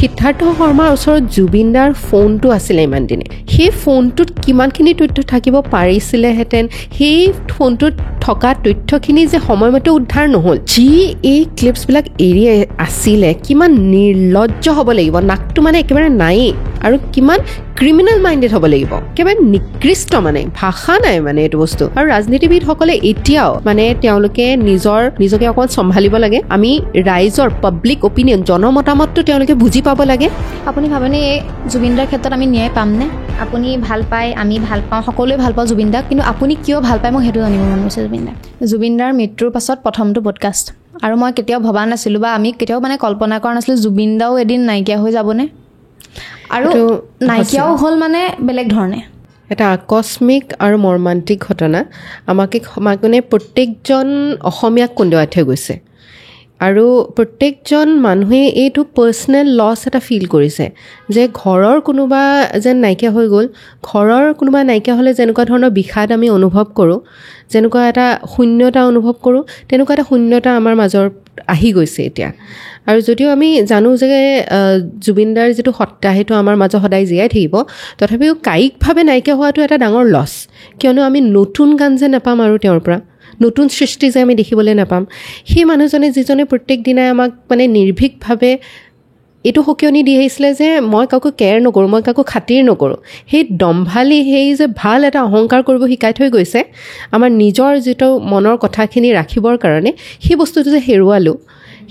সিদ্ধাৰ্থ শৰ্মাৰ ওচৰত জুবিনদাৰ ফোনটো আছিলে ইমান দিনে সেই ফোনটোত কিমানখিনি তথ্য থাকিব পাৰিছিলেহেঁতেন সেই ফোনটোত থকা তথ্যখিনি যে সময়মতে উদ্ধাৰ নহ'ল যি এই ক্লিপছবিলাক এৰি আছিলে কিমান নিৰ্লজ্জ হ'ব লাগিব নাকটো মানে একেবাৰে নায়েই আৰু কিমান ক্ৰিমিনেল মাইণ্ডেড হ'ব লাগিব একেবাৰে নিকৃষ্ট মানে ভাষা নাই মানে এইটো বস্তু আৰু ৰাজনীতিবিদসকলে এতিয়াও মানে তেওঁলোকে নিজকে অকণ চম্ভালিব লাগে আমি ৰাইজৰ পাব্লিক অপিনিয়ন জনমতামতটো তেওঁলোকে বুজি পাব লাগে আপুনি ভাবেনে এই জুবিনদাৰ ক্ষেত্ৰত আমি ন্যায় পামনে আপুনি ভাল পায় আমি ভাল পাওঁ সকলোৱে ভাল পাওঁ জুবিনদাক কিন্তু আপুনি কিয় ভাল পায় মই সেইটো জানিব মন গৈছে জুবিনদাৰ মৃত্যুৰ পাছত প্ৰথমটো পডকাষ্ট আৰু মই কেতিয়াও ভবা নাছিলোঁ বা আমি কেতিয়াও মানে কল্পনা কৰা নাছিলোঁ জুবিনদাও এদিন নাইকিয়া হৈ যাবনে আৰু নাইকিয়াও হ'ল মানে বেলেগ ধৰণে এটা আকস্মিক আৰু মৰ্মান্তিক ঘটনা আমাক মানে প্ৰত্যেকজন অসমীয়াক কন্দুৱাই থৈ গৈছে আৰু প্ৰত্যেকজন মানুহে এইটো পাৰ্চনেল লছ এটা ফিল কৰিছে যে ঘৰৰ কোনোবা যেন নাইকিয়া হৈ গ'ল ঘৰৰ কোনোবা নাইকিয়া হ'লে যেনেকুৱা ধৰণৰ বিষাদ আমি অনুভৱ কৰোঁ যেনেকুৱা এটা শূন্যতা অনুভৱ কৰোঁ তেনেকুৱা এটা শূন্যতা আমাৰ মাজৰ আহি গৈছে এতিয়া আৰু যদিও আমি জানো যে জুবিনদাৰ যিটো সত্তা সেইটো আমাৰ মাজত সদায় জীয়াই থাকিব তথাপিও কায়িকভাৱে নাইকিয়া হোৱাটো এটা ডাঙৰ লছ কিয়নো আমি নতুন গান যে নাপাম আৰু তেওঁৰ পৰা নতুন সৃষ্টি যে আমি দেখিবলৈ নাপাম সেই মানুহজনে যিজনে প্ৰত্যেক দিনাই আমাক মানে নিৰ্ভীকভাৱে এইটো সকিয়নি দি আহিছিলে যে মই কাকো কেয়াৰ নকৰোঁ মই কাকো খাতিৰ নকৰোঁ সেই দম্ভালি সেই যে ভাল এটা অহংকাৰ কৰিব শিকাই থৈ গৈছে আমাৰ নিজৰ যিটো মনৰ কথাখিনি ৰাখিবৰ কাৰণে সেই বস্তুটো যে হেৰুৱালোঁ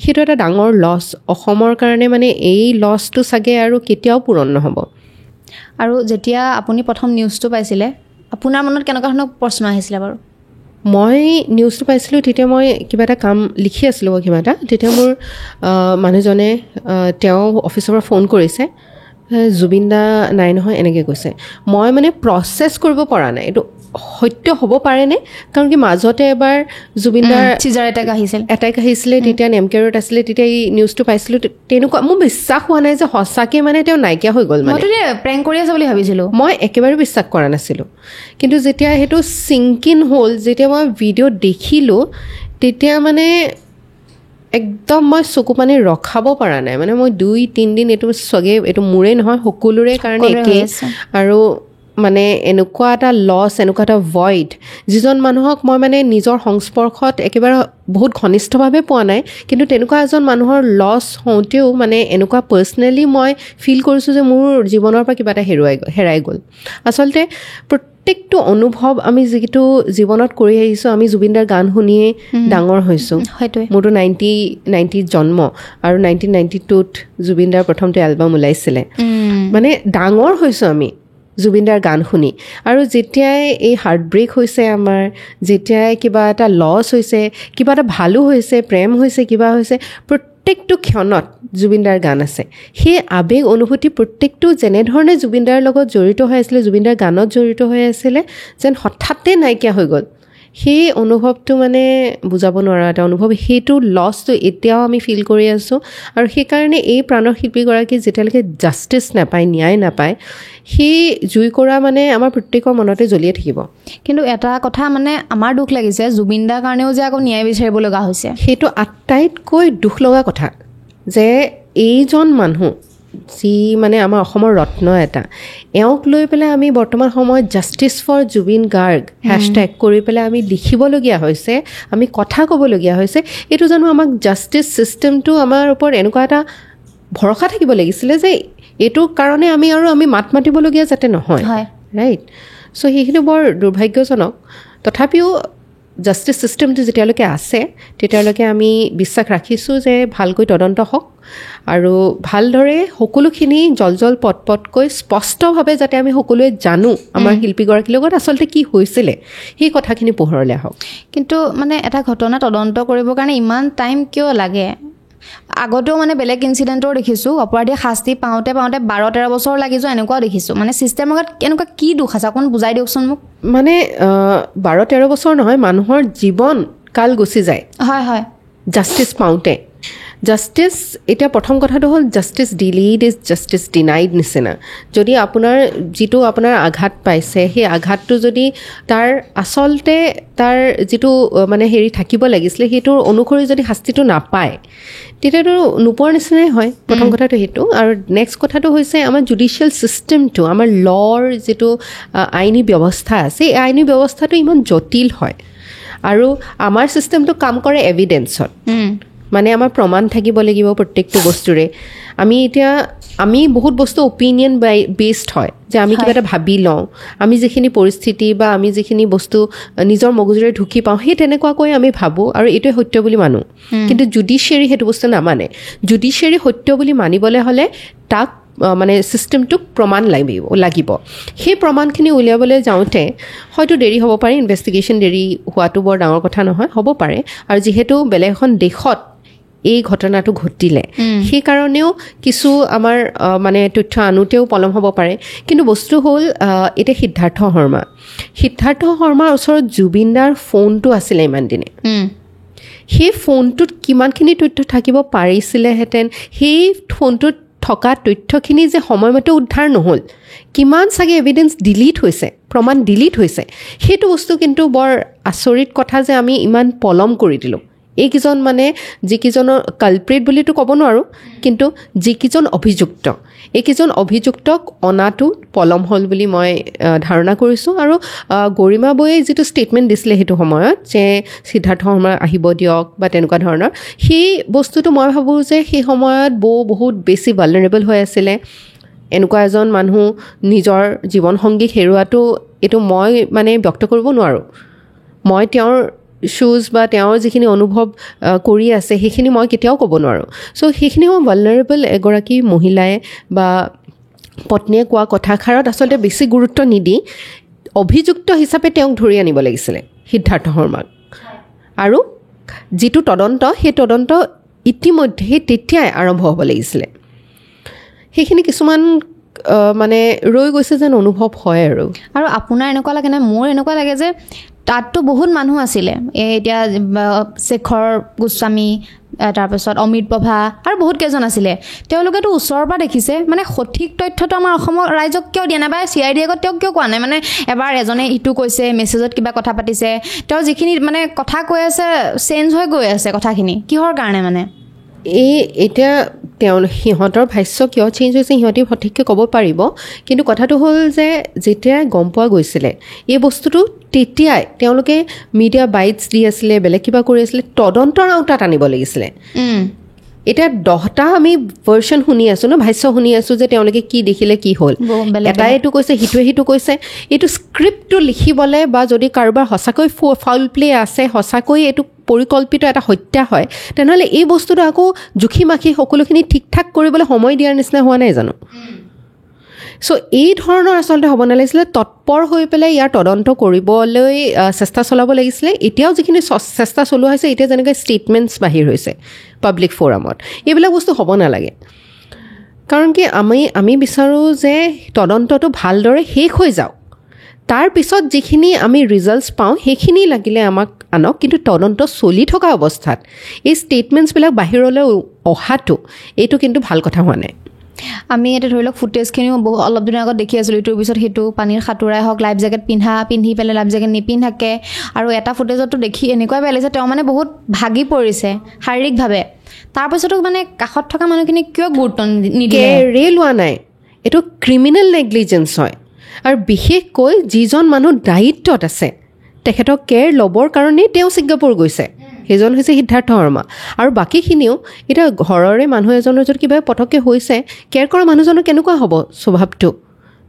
সেইটো এটা ডাঙৰ লছ অসমৰ কাৰণে মানে এই লছটো চাগে আৰু কেতিয়াও পূৰণ নহ'ব আৰু যেতিয়া আপুনি প্ৰথম নিউজটো পাইছিলে আপোনাৰ মনত কেনেকুৱা ধৰণৰ প্ৰশ্ন আহিছিলে বাৰু মই নিউজটো পাইছিলোঁ তেতিয়া মই কিবা এটা কাম লিখি আছিলোঁ কিবা এটা তেতিয়া মোৰ মানুহজনে তেওঁ অফিচৰ পৰা ফোন কৰিছে জুবিনদা নাই নহয় এনেকৈ কৈছে মই মানে প্ৰচেছ কৰিব পৰা নাই এইটো সত্য হ'ব পাৰেনে কাৰণ কি মাজতে এবাৰ জুবিনদাৰ চিজাৰ এটেক আহিছিলে তেতিয়া নেমকেয়াৰত আছিলে তেতিয়া এই নিউজটো পাইছিলোঁ তেনেকুৱা মোৰ বিশ্বাস হোৱা নাই যে সঁচাকৈ মানে তেওঁ নাইকিয়া হৈ গ'ল মানে প্ৰেংক কৰি আছে বুলি ভাবিছিলোঁ মই একেবাৰে বিশ্বাস কৰা নাছিলোঁ কিন্তু যেতিয়া সেইটো চিংকিন হ'ল যেতিয়া মই ভিডিঅ' দেখিলোঁ তেতিয়া মানে একদম মই চকু পানী ৰখাব পৰা নাই মানে মই 2-3 দিন এইটো চগে এইটো মোৰেই নহয় সকলোৰে কাৰণে একে আৰু মানে এনেকুৱা এটা লছ এনেকুৱা এটা ভইড যিজন মানুহক মই মানে নিজৰ সংস্পৰ্শত একেবাৰে বহুত ঘনিষ্ঠভাৱে পোৱা নাই কিন্তু তেনেকুৱা এজন মানুহৰ লছ হওঁতেও মানে এনেকুৱা পাৰ্চনেলি মই ফিল কৰিছোঁ যে মোৰ জীৱনৰ পৰা কিবা এটা হেৰাই গ'ল আচলতে প্ৰত্যেকটো অনুভৱ আমি যিটো জীৱনত কৰি আহিছোঁ আমি জুবিনদাৰ গান শুনিয়ে ডাঙৰ হৈছোঁ মোৰতো 90 জন্ম আৰু 1992ত জুবিনদাৰ প্ৰথমটো এলবাম ওলাইছিলে মানে ডাঙৰ হৈছোঁ আমি জুবিনদাৰ গান শুনি আৰু যেতিয়াই এই হাৰ্ট ব্ৰেক হৈছে আমাৰ যেতিয়াই কিবা এটা লছ হৈছে কিবা এটা ভালো হৈছে প্ৰেম হৈছে কিবা হৈছে প্ৰত্যেকটো ক্ষণত জুবিনদাৰ গান আছে সেই আবেগ অনুভূতি প্ৰত্যেকটো যেনেধৰণে জুবিনদাৰ লগত জড়িত হৈ আছিলে জুবিনদাৰ গানত জড়িত হৈ আছিলে যেন হঠাতে নাইকিয়া হৈ গ'ল সেই অনুভৱটো মানে বুজাব নোৱাৰা এটা অনুভৱ সেইটো লছটো এতিয়াও আমি ফিল কৰি আছোঁ আৰু সেইকাৰণে এই প্ৰাণৰ শিল্পীগৰাকী যেতিয়ালৈকে জাষ্টিচ নাপায় ন্যায় নাপায় সেই জুই কৰা মানে আমাৰ প্ৰত্যেকৰ মনতে জ্বলিয়ে থাকিব কিন্তু এটা কথা মানে আমাৰ দুখ লাগিছে জুবিনদাৰ কাৰণেও যে আকৌ ন্যায় বিচাৰিব লগা হৈছে সেইটো আটাইতকৈ দুখ লগা কথা যে এইজন মানুহ যি মানে আমাৰ অসমৰ ৰত্ন এটা এওঁক লৈ পেলাই আমি বৰ্তমান সময়ত justice for Zubeen Garg hashtag কৰি পেলাই আমি লিখিবলগীয়া হৈছে আমি কথা ক'বলগীয়া হৈছে এইটো জানো আমাক জাষ্টিচ ছিষ্টেমটো আমাৰ ওপৰত এনেকুৱা এটা ভৰসা থাকিব লাগিছিলে যে এইটো কাৰণে আমি মাত মাতিবলগীয়া যাতে নহয় ৰাইট চ' সেইখিনি বৰ দুৰ্ভাগ্যজনক তথাপিও জাষ্টিচ ছিষ্টেমটো যেতিয়ালৈকে আছে তেতিয়ালৈকে আমি বিশ্বাস ৰাখিছোঁ যে ভালকৈ তদন্ত হওক আৰু ভালদৰে সকলোখিনি জল পটকৈ স্পষ্টভাৱে যাতে আমি সকলোৱে জানো আমাৰ শিল্পীগৰাকীৰ লগত আচলতে কি হৈছিলে সেই কথাখিনি পোহৰলৈ আহক কিন্তু মানে এটা ঘটনা তদন্ত কৰিবৰ কাৰণে ইমান টাইম কিয় লাগে আগতেও মানে বেলেগ ইনচিডেণ্টৰ দেখিছোঁ অপৰাধীয়ে শাস্তি পাওঁতে 12-13 বছৰ লাগি যোৱা এনেকুৱাও দেখিছোঁ মানে ছিষ্টেমৰ এনেকুৱা কি দুখ আছে অকণ বুজাই দিয়কচোন মোক মানে 12-13 বছৰ নহয় মানুহৰ জীৱন কাল গুচি যায় হয় জাষ্টিচ পাওঁতে জাষ্টিছ এতিয়া প্ৰথম কথাটো হ'ল justice delayed is justice denied নিচিনা যদি আপোনাৰ যিটো আপোনাৰ আঘাত পাইছে সেই আঘাতটো যদি তাৰ আচলতে তাৰ যিটো মানে হেৰি থাকিব লাগিছিলে সেইটোৰ অনুসৰি যদি শাস্তিটো নাপায় তেতিয়াতো নোপোৱাৰ নিচিনাই হয় প্ৰথম কথাটো সেইটো আৰু নেক্সট কথাটো হৈছে আমাৰ জুডিচিয়েল ছিষ্টেমটো আমাৰ লৰ যিটো আইনী ব্যৱস্থা আছে এই আইনী ব্যৱস্থাটো ইমান জটিল হয় আৰু আমাৰ ছিষ্টেমটো কাম কৰে এভিডেঞ্চত মানে আমাৰ প্ৰমাণ থাকিব লাগিব প্ৰত্যেকটো বস্তুৰে আমি বহুত বস্তু অপিনিয়ন বেছড হয় যে আমি কিবা এটা ভাবি লওঁ আমি যিখিনি পৰিস্থিতি বা আমি যিখিনি বস্তু নিজৰ মগজুৰে ঢুকি পাওঁ সেই তেনেকুৱাকৈ আমি ভাবোঁ আৰু এইটোৱে সত্য বুলি মানো কিন্তু জুডিচিয়াৰী সেইটো বস্তু নামানে জুডিচিয়াৰী সত্য বুলি মানিবলৈ হ'লে তাক মানে ছিষ্টেমটোক প্ৰমাণ লাগিব সেই প্ৰমাণখিনি উলিয়াবলৈ যাওঁতে হয়তো দেৰি হ'ব পাৰে ইনভেষ্টিগেশ্যন দেৰি হোৱাটো বৰ ডাঙৰ কথা নহয় হ'ব পাৰে আৰু যিহেতু বেলেগ এখন দেশত এই ঘটনাটো ঘটিলে সেইকাৰণেও কিছু আমাৰ মানে তথ্য আনোতেও পলম হ'ব পাৰে কিন্তু বস্তু হ'ল এতিয়া সিদ্ধাৰ্থ শৰ্মাৰ ওচৰত জুবিনদাৰ ফোনটো আছিলে ইমান দিনে সেই ফোনটোত কিমানখিনি তথ্য থাকিব পাৰিছিলেহেঁতেন সেই ফোনটোত থকা তথ্যখিনি যে সময়মতে উদ্ধাৰ নহ'ল কিমান চাগে এভিডেঞ্চ ডিলিট হৈছে প্ৰমাণ ডিলিট হৈছে সেইটো বস্তু কিন্তু বৰ আচৰিত কথা যে আমি ইমান পলম কৰি দিলোঁ এইকেইজন মানে যিকেইজনৰ কালপ্ৰিট বুলিতো ক'ব নোৱাৰোঁ কিন্তু যিকেইজন অভিযুক্তক অনাটো পলম হ'ল বুলি মই ধাৰণা কৰিছোঁ আৰু গৰিমা বৌয়ে যিটো ষ্টেটমেণ্ট দিছিলে সেইটো সময়ত যে সিদ্ধাৰ্থ শৰ্মা আহিব দিয়ক বা তেনেকুৱা ধৰণৰ সেই বস্তুটো মই ভাবোঁ যে সেই সময়ত বৌ বহুত বেছি ভালনাৰেবল হৈ আছিলে এনেকুৱা এজন মানুহ নিজৰ জীৱনসংগীক হেৰুৱাটো এইটো মই মানে ব্যক্ত কৰিব নোৱাৰোঁ মই তেওঁৰ শ্বুজ বা তেওঁৰ যিখিনি অনুভৱ কৰি আছে সেইখিনি মই কেতিয়াও ক'ব নোৱাৰোঁ চ' সেইখিনি মই ভালনাৰেবল এগৰাকী মহিলাই বা পত্নীয়ে কোৱা কথাষাৰত আচলতে বেছি গুৰুত্ব নিদি অভিযুক্ত হিচাপে তেওঁক ধৰি আনিব লাগিছিলে সিদ্ধাৰ্থ শৰ্মাক আৰু যিটো তদন্ত সেই তদন্ত ইতিমধ্যে তেতিয়াই আৰম্ভ হ'ব লাগিছিলে সেইখিনি কিছুমান মানে ৰৈ গৈছে যেন অনুভৱ হয় আৰু আপোনাৰ এনেকুৱা লাগে নে মোৰ এনেকুৱা লাগে যে তাততো বহুত মানুহ আছিলে এতিয়া শেখৰ গোস্বামী তাৰপিছত অমিত প্ৰভা আৰু বহুত কেইজন আছিলে তেওঁলোকেতো ওচৰৰ পৰা দেখিছে মানে সঠিক তথ্যটো আমাৰ অসমৰ ৰাইজক কিয় দিয়া নাই বা CID আগত তেওঁক কিয় কোৱা নাই মানে এবাৰ এজনে ইটো কৈছে মেছেজত কিবা কথা পাতিছে তেওঁ যিখিনি মানে কথা কৈ আছে চেঞ্জ হৈ গৈ আছে কথাখিনি কিহৰ কাৰণে মানে এতিয়া সিহঁতৰ ভাষ্য কিয় চেঞ্জ হৈছে সিহঁতি সঠিককৈ ক'ব পাৰিব কিন্তু কথাটো হ'ল যে যেতিয়া গম পোৱা গৈছিলে এই বস্তুটো তেতিয়াই তেওঁলোকে মিডিয়া বাইটছ দি আছিলে বেলেগ কিবা কৰি আছিলে তদন্তৰ আওতাত আনিব লাগিছিলে এতিয়া 10টা আমি ভাৰ্চন শুনি আছোঁ ন ভাষ্য শুনি আছোঁ যে তেওঁলোকে কি দেখিলে কি হ'ল এটাই এইটো কৈছে সিটো কৈছে এইটো স্ক্ৰিপ্টটো লিখিবলৈ বা যদি কাৰোবাৰ সঁচাকৈ ফাউল প্লে আছে সঁচাকৈ এইটো পৰিকল্পিত এটা হত্যা হয় তেনেহ'লে এই বস্তুটো আকৌ জুখি মাখি সকলোখিনি ঠিক ঠাক কৰিবলৈ সময় দিয়াৰ নিচিনা হোৱা নাই জানো চ' এই ধৰণৰ আচলতে হ'ব নালাগিছিলে তৎপৰ হৈ পেলাই ইয়াৰ তদন্ত কৰিবলৈ চেষ্টা চলাব লাগিছিলে এতিয়াও যিখিনি চেষ্টা চলোৱা হৈছে এতিয়া যেনেকৈ ষ্টেটমেণ্টছ বাহিৰ হৈছে পাব্লিক ফ'ৰামত এইবিলাক বস্তু হ'ব নালাগে কাৰণ কি আমি বিচাৰোঁ যে তদন্তটো ভালদৰে শেষ হৈ যাওক তাৰপিছত যিখিনি আমি ৰিজাল্টছ পাওঁ সেইখিনি লাগিলে আমাক আনক কিন্তু তদন্ত চলি থকা অৱস্থাত এই ষ্টেটমেণ্টছবিলাক বাহিৰলৈ অহাটো এইটো কিন্তু ভাল কথা হোৱা নাই আমি এটা ধৰি লওক ফুটেজখিনিও অলপ দিনৰ আগত দেখি আছিলোঁ ইটোৰ পিছত সেইটো পানীৰ সাঁতোৰাই হওক লাইফ জেকেট পিন্ধি পেলাই লাইফ জেকেট নিপিন্ধাকে আৰু এটা ফুটেজতো দেখি এনেকুৱাই বেয়া লাগিছে তেওঁ মানে বহুত ভাগি পৰিছে শাৰীৰিকভাৱে তাৰপিছতো মানে কাষত থকা মানুহখিনিক কিয় গুৰুত্ব নিদিয়ে ৰেল লোৱা নাই এইটো ক্ৰিমিনেল নেগলিজেঞ্চ হয় আৰু বিশেষকৈ যিজন মানুহ দায়িত্বত আছে তেখেতক কেয়াৰ ল'বৰ কাৰণেই তেওঁ ছিংগাপুৰ গৈছে সেইজন হৈছে সিদ্ধাৰ্থ শৰ্মা আৰু বাকীখিনিও এতিয়া ঘৰৰে মানুহ এজনৰ যদি কিবা পটককৈ হৈছে কেয়াৰ কৰা মানুহজনৰ কেনেকুৱা হ'ব স্বভাৱটো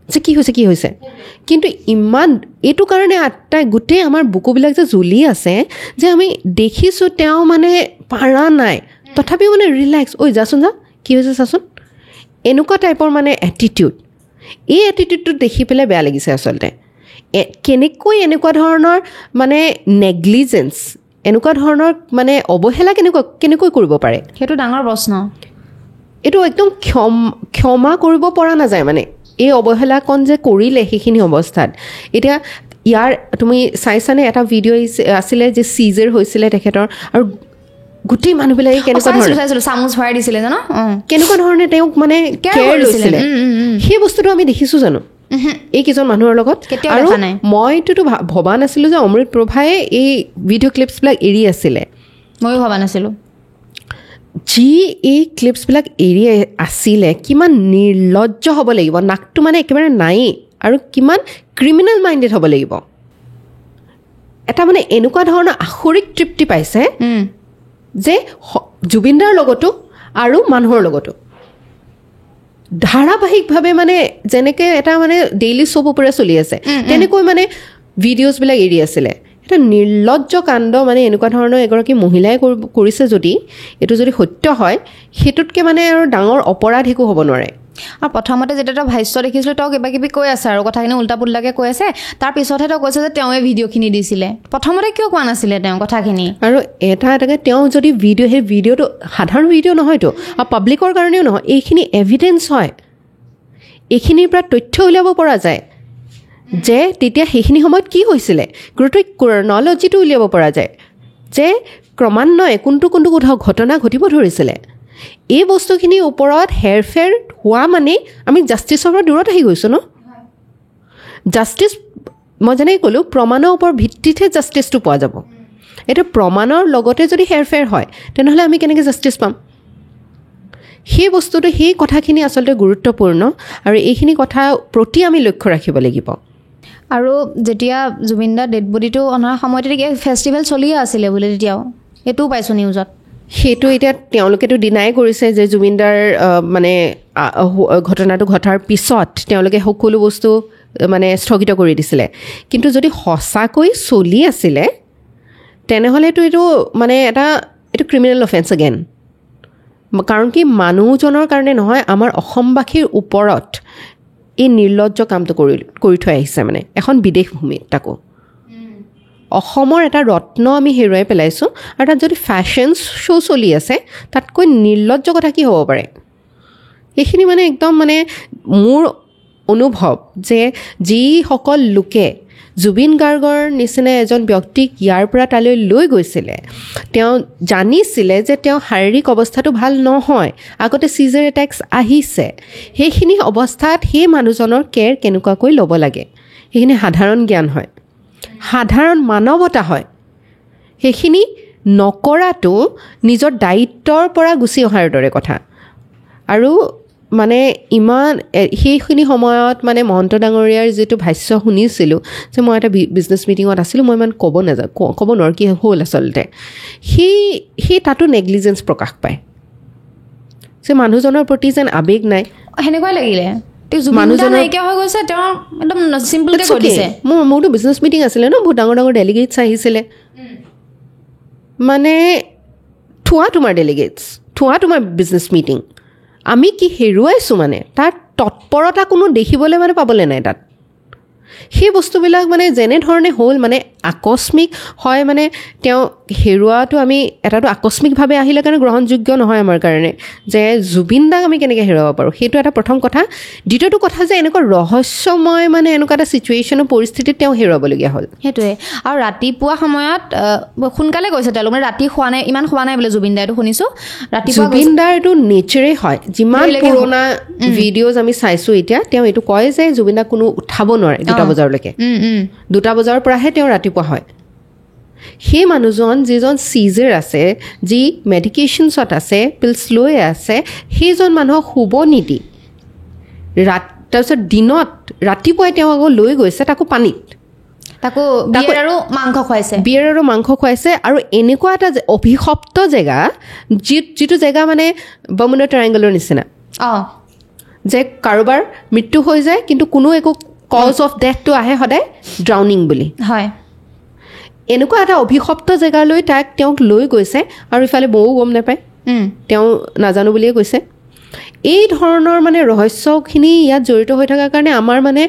যে কি হৈছে কিন্তু ইমান এইটো কাৰণে আটাই গোটেই আমাৰ বুকুবিলাক যে জ্বলি আছে যে আমি দেখিছোঁ তেওঁ মানে পাৰা নাই তথাপিও মানে ৰিলেক্স যাচোন কি হৈছে চাচোন এনেকুৱা টাইপৰ মানে এটিটিউড এই এটিটিউডটো দেখি পেলাই বেয়া লাগিছে আচলতে কেনেকৈ এনেকুৱা ধৰণৰ মানে নেগলিজেঞ্চ এনেকুৱা ধৰণৰ মানে অৱহেলা কেনেকৈ কৰিব পাৰে সেইটো ডাঙৰ প্ৰশ্ন এইটো একদম ক্ষমা কৰিব পৰা নাযায় মানে এই অৱহেলাকণ যে কৰিলে সেইখিনি অৱস্থাত এতিয়া ইয়াৰ তুমি চাইছানে এটা ভিডিঅ' আছিলে যে চিজাৰ হৈছিলে তেখেতৰ আৰু গোটেই মানুহবিলাকে কেনেকুৱা ধৰণে চামুচ ভৰাই দিছিলে জানো কেনেকুৱা ধৰণে তেওঁক মানে কেয়াৰ লৈছিলে সেই বস্তুটো আমি দেখিছোঁ জানো এইকেইজন মানুহৰ লগত আৰু মইতোতো ভবা নাছিলোঁ যে অমৃত প্ৰভাই এই ভিডিঅ' ক্লিপছবিলাক এৰি আছিলে ময়ো ভবা নাছিলোঁ যি এই ক্লিপছবিলাক এৰি আছিলে কিমান নিৰ্লজ্জ হ'ব লাগিব নাকটো মানে একেবাৰে নায়েই আৰু কিমান ক্ৰিমিনেল মাইণ্ডেড হ'ব লাগিব এটা মানে এনেকুৱা ধৰণৰ আখৰিক তৃপ্তি পাইছে যে জুবিনদাৰ লগতো আৰু মানুহৰ লগতো ধাৰাবাহিকভাৱে মানে যেনেকৈ এটা মানে ডেইলি শ্ব'প ওপৰে চলি আছে তেনেকৈ মানে ভিডিঅ'জবিলাক এৰি আছিলে এটা নিৰ্লজ্জ কাণ্ড মানে এনেকুৱা ধৰণৰ এগৰাকী মহিলাই কৰিছে যদি এইটো যদি সত্য হয় সেইটোতকৈ মানে আৰু ডাঙৰ অপৰাধ একো হ'ব নোৱাৰে আৰু প্ৰথমতে যেতিয়া তেওঁ ভাষ্য দেখিছিলোঁ তেওঁ কিবা কিবি কৈ আছে আৰু কথাখিনি উল্টা পুল্টাকৈ কৈ আছে তাৰ পিছতহে তেওঁ কৈছে যে তেওঁৱে ভিডিঅ'খিনি দিছিলে প্ৰথমতে কিয় কোৱা নাছিলে তেওঁ কথাখিনি আৰু এটাকৈ তেওঁ যদি সেই ভিডিঅ'টো সাধাৰণ ভিডিঅ' নহয়তো আৰু পাব্লিকৰ কাৰণেও নহয় এইখিনি এভিডেঞ্চ হয় এইখিনিৰ পৰা তথ্য উলিয়াব পৰা যায় যে তেতিয়া সেইখিনি সময়ত কি হৈছিলে গোটেই ক্ৰনলজিটো উলিয়াব পৰা যায় যে ক্ৰমান্বয়ে কোনটো ঘটনা ঘটিব ধৰিছিলে এই বস্তুখিনিৰ ওপৰত হেৰফেৰ হোৱা মানে আমি জাষ্টিছৰ পৰা দূৰত আহি গৈছোঁ ন জাষ্টিছ মই যেনেকৈ ক'লোঁ প্ৰমাণৰ ওপৰত ভিত্তিতহে জাষ্টিছটো পোৱা যাব এইটো প্ৰমাণৰ লগতে যদি হেৰফেৰ হয় তেনেহ'লে আমি কেনেকৈ জাষ্টিছ পাম সেই বস্তুটো সেই কথাখিনি আচলতে গুৰুত্বপূৰ্ণ আৰু এইখিনি কথা প্ৰতি আমি লক্ষ্য ৰাখিব লাগিব আৰু যেতিয়া জুবিনদাৰ ডেড বডিটো অনাৰ সময়তে ফেষ্টিভেল চলিয়ে আছিলে বোলে তেতিয়াও এইটোও পাইছোঁ নিউজত সেইটো এতিয়া তেওঁলোকেতো ডিনাই কৰিছে যে জুবিনদাৰ মানে ঘটনাটো ঘটাৰ পিছত তেওঁলোকে সকলো বস্তু মানে স্থগিত কৰি দিছিলে কিন্তু যদি সঁচাকৈ চলি আছিলে তেনেহ'লেতো এইটো মানে এইটো ক্ৰিমিনেল অফেন্স এগেইন কাৰণ কি মানুহজনৰ কাৰণে নহয় আমাৰ অসমবাসীৰ ওপৰত এই নিৰ্লজ্জ কামটো কৰি থৈ আহিছে মানে এখন বিদেশ ভূমিত তাকো অসমৰ এটা ৰত্ন আমি হেৰুৱাই পেলাইছোঁ আৰু তাত যদি ফেশ্বন শ্ব' চলি আছে তাতকৈ নিৰ্লজ্জ কথা কি হ'ব পাৰে এইখিনি মানে একদম মানে মোৰ অনুভৱ যে যিসকল লোকে জুবিন গাৰ্গৰ নিচিনা এজন ব্যক্তিক ইয়াৰ পৰা তালৈ লৈ গৈছিলে তেওঁ জানিছিলে যে তেওঁ শাৰীৰিক অৱস্থাটো ভাল নহয় আগতে চিজাৰ এটেক্স আহিছে সেইখিনি অৱস্থাত সেই মানুহজনৰ কেয়াৰ কেনেকুৱাকৈ ল'ব লাগে সেইখিনি সাধাৰণ জ্ঞান হয় সাধাৰণ মানৱতা হয় সেইখিনি নকৰাটো নিজৰ দায়িত্বৰ পৰা গুচি অহাৰ দৰে কথা আৰু মানে ইমান সেইখিনি সময়ত মানে মহন্ত ডাঙৰীয়াৰ যিটো ভাষ্য শুনিছিলোঁ যে মই এটা বিজনেছ মিটিঙত আছিলোঁ মই ইমান ক'ব নোৱাৰোঁ কি হ'ল আচলতে সেই তাতো নেগলিজেঞ্চ প্ৰকাশ পায় যে মানুহজনৰ প্ৰতি যেন আৱেগ নাই সেনেকুৱাই লাগিলে মোৰতো বিজনেছ মিটিং আছিলে ন বহুত ডাঙৰ ডেলিগেটছ আহিছিলে মানে থোৱা তোমাৰ ডেলিগেটছ থোৱা তোমাৰ বিজনেছ মিটিং আমি কি হেৰুৱাইছোঁ মানে তাৰ তৎপৰতা কোনো দেখিবলৈ মানে পাবলৈ নাই তাত সেই বস্তুবিলাক মানে যেনেধৰণে হ'ল মানে আকস্মিক হয় মানে তেওঁ হেৰুৱাটো আমি এটাতো আকস্মিকভাৱে আহিলে কাৰণে গ্ৰহণযোগ্য নহয় আমাৰ কাৰণে যে জুবিন দাক আমি কেনেকৈ হেৰুৱাব পাৰোঁ সেইটো এটা প্ৰথম কথা দ্বিতীয়টো কথা যে এনেকুৱা ৰহস্যময় মানে এনেকুৱা এটা ছিটুৱেশ্যনৰ পৰিস্থিতিত তেওঁ হেৰুৱাবলগীয়া হ'ল সেইটোৱে আৰু ৰাতিপুৱা সময়ত সোনকালে গৈছে তেওঁলোকে ৰাতি খোৱা নাই ইমান খোৱা নাই বোলে জুবিন দাই এইটো শুনিছোঁ ৰাতিপুৱা জুবিন দাৰ এইটো নেচাৰেই হয় যিমান পুৰণা ভিডিঅ'জ আমি চাইছোঁ এতিয়া তেওঁ এইটো কয় যে জুবিন দাক কোনো উঠাব নোৱাৰে 2টা বজালৈকে 2টা বজাৰ পৰাহে তেওঁ ৰাতিপুৱা হয় সেই মানুহজন যিজন চিজাৰ আছে যি মেডিকেশ্যনছত আছে পিলছ লৈ আছে সেইজন মানুহক শুব নিদি তাৰপিছত দিনত ৰাতিপুৱাই তেওঁ আকৌ লৈ গৈছে তাকো পানীত তাকো বিয়েৰ আৰু মাংস খুৱাইছে আৰু এনেকুৱা এটা অভিশপ্ত জেগা যিটো জেগা মানে বৰ্মুডা ট্ৰায়েংগলৰ নিচিনা যে কাৰোবাৰ মৃত্যু হৈ যায় কিন্তু কোনো একো কজ অফ ডেথটো আহে সদায় ড্ৰাউনিং বুলি হয় এনেকুৱা এটা অভিশপ্ত জেগালৈ তেওঁক লৈ গৈছে আৰু ইফালে বৌও গম নাপায় তেওঁ নাজানো বুলিয়ে কৈছে এই ধৰণৰ মানে ৰহস্যখিনি ইয়াত জড়িত হৈ থকাৰ কাৰণে আমাৰ মানে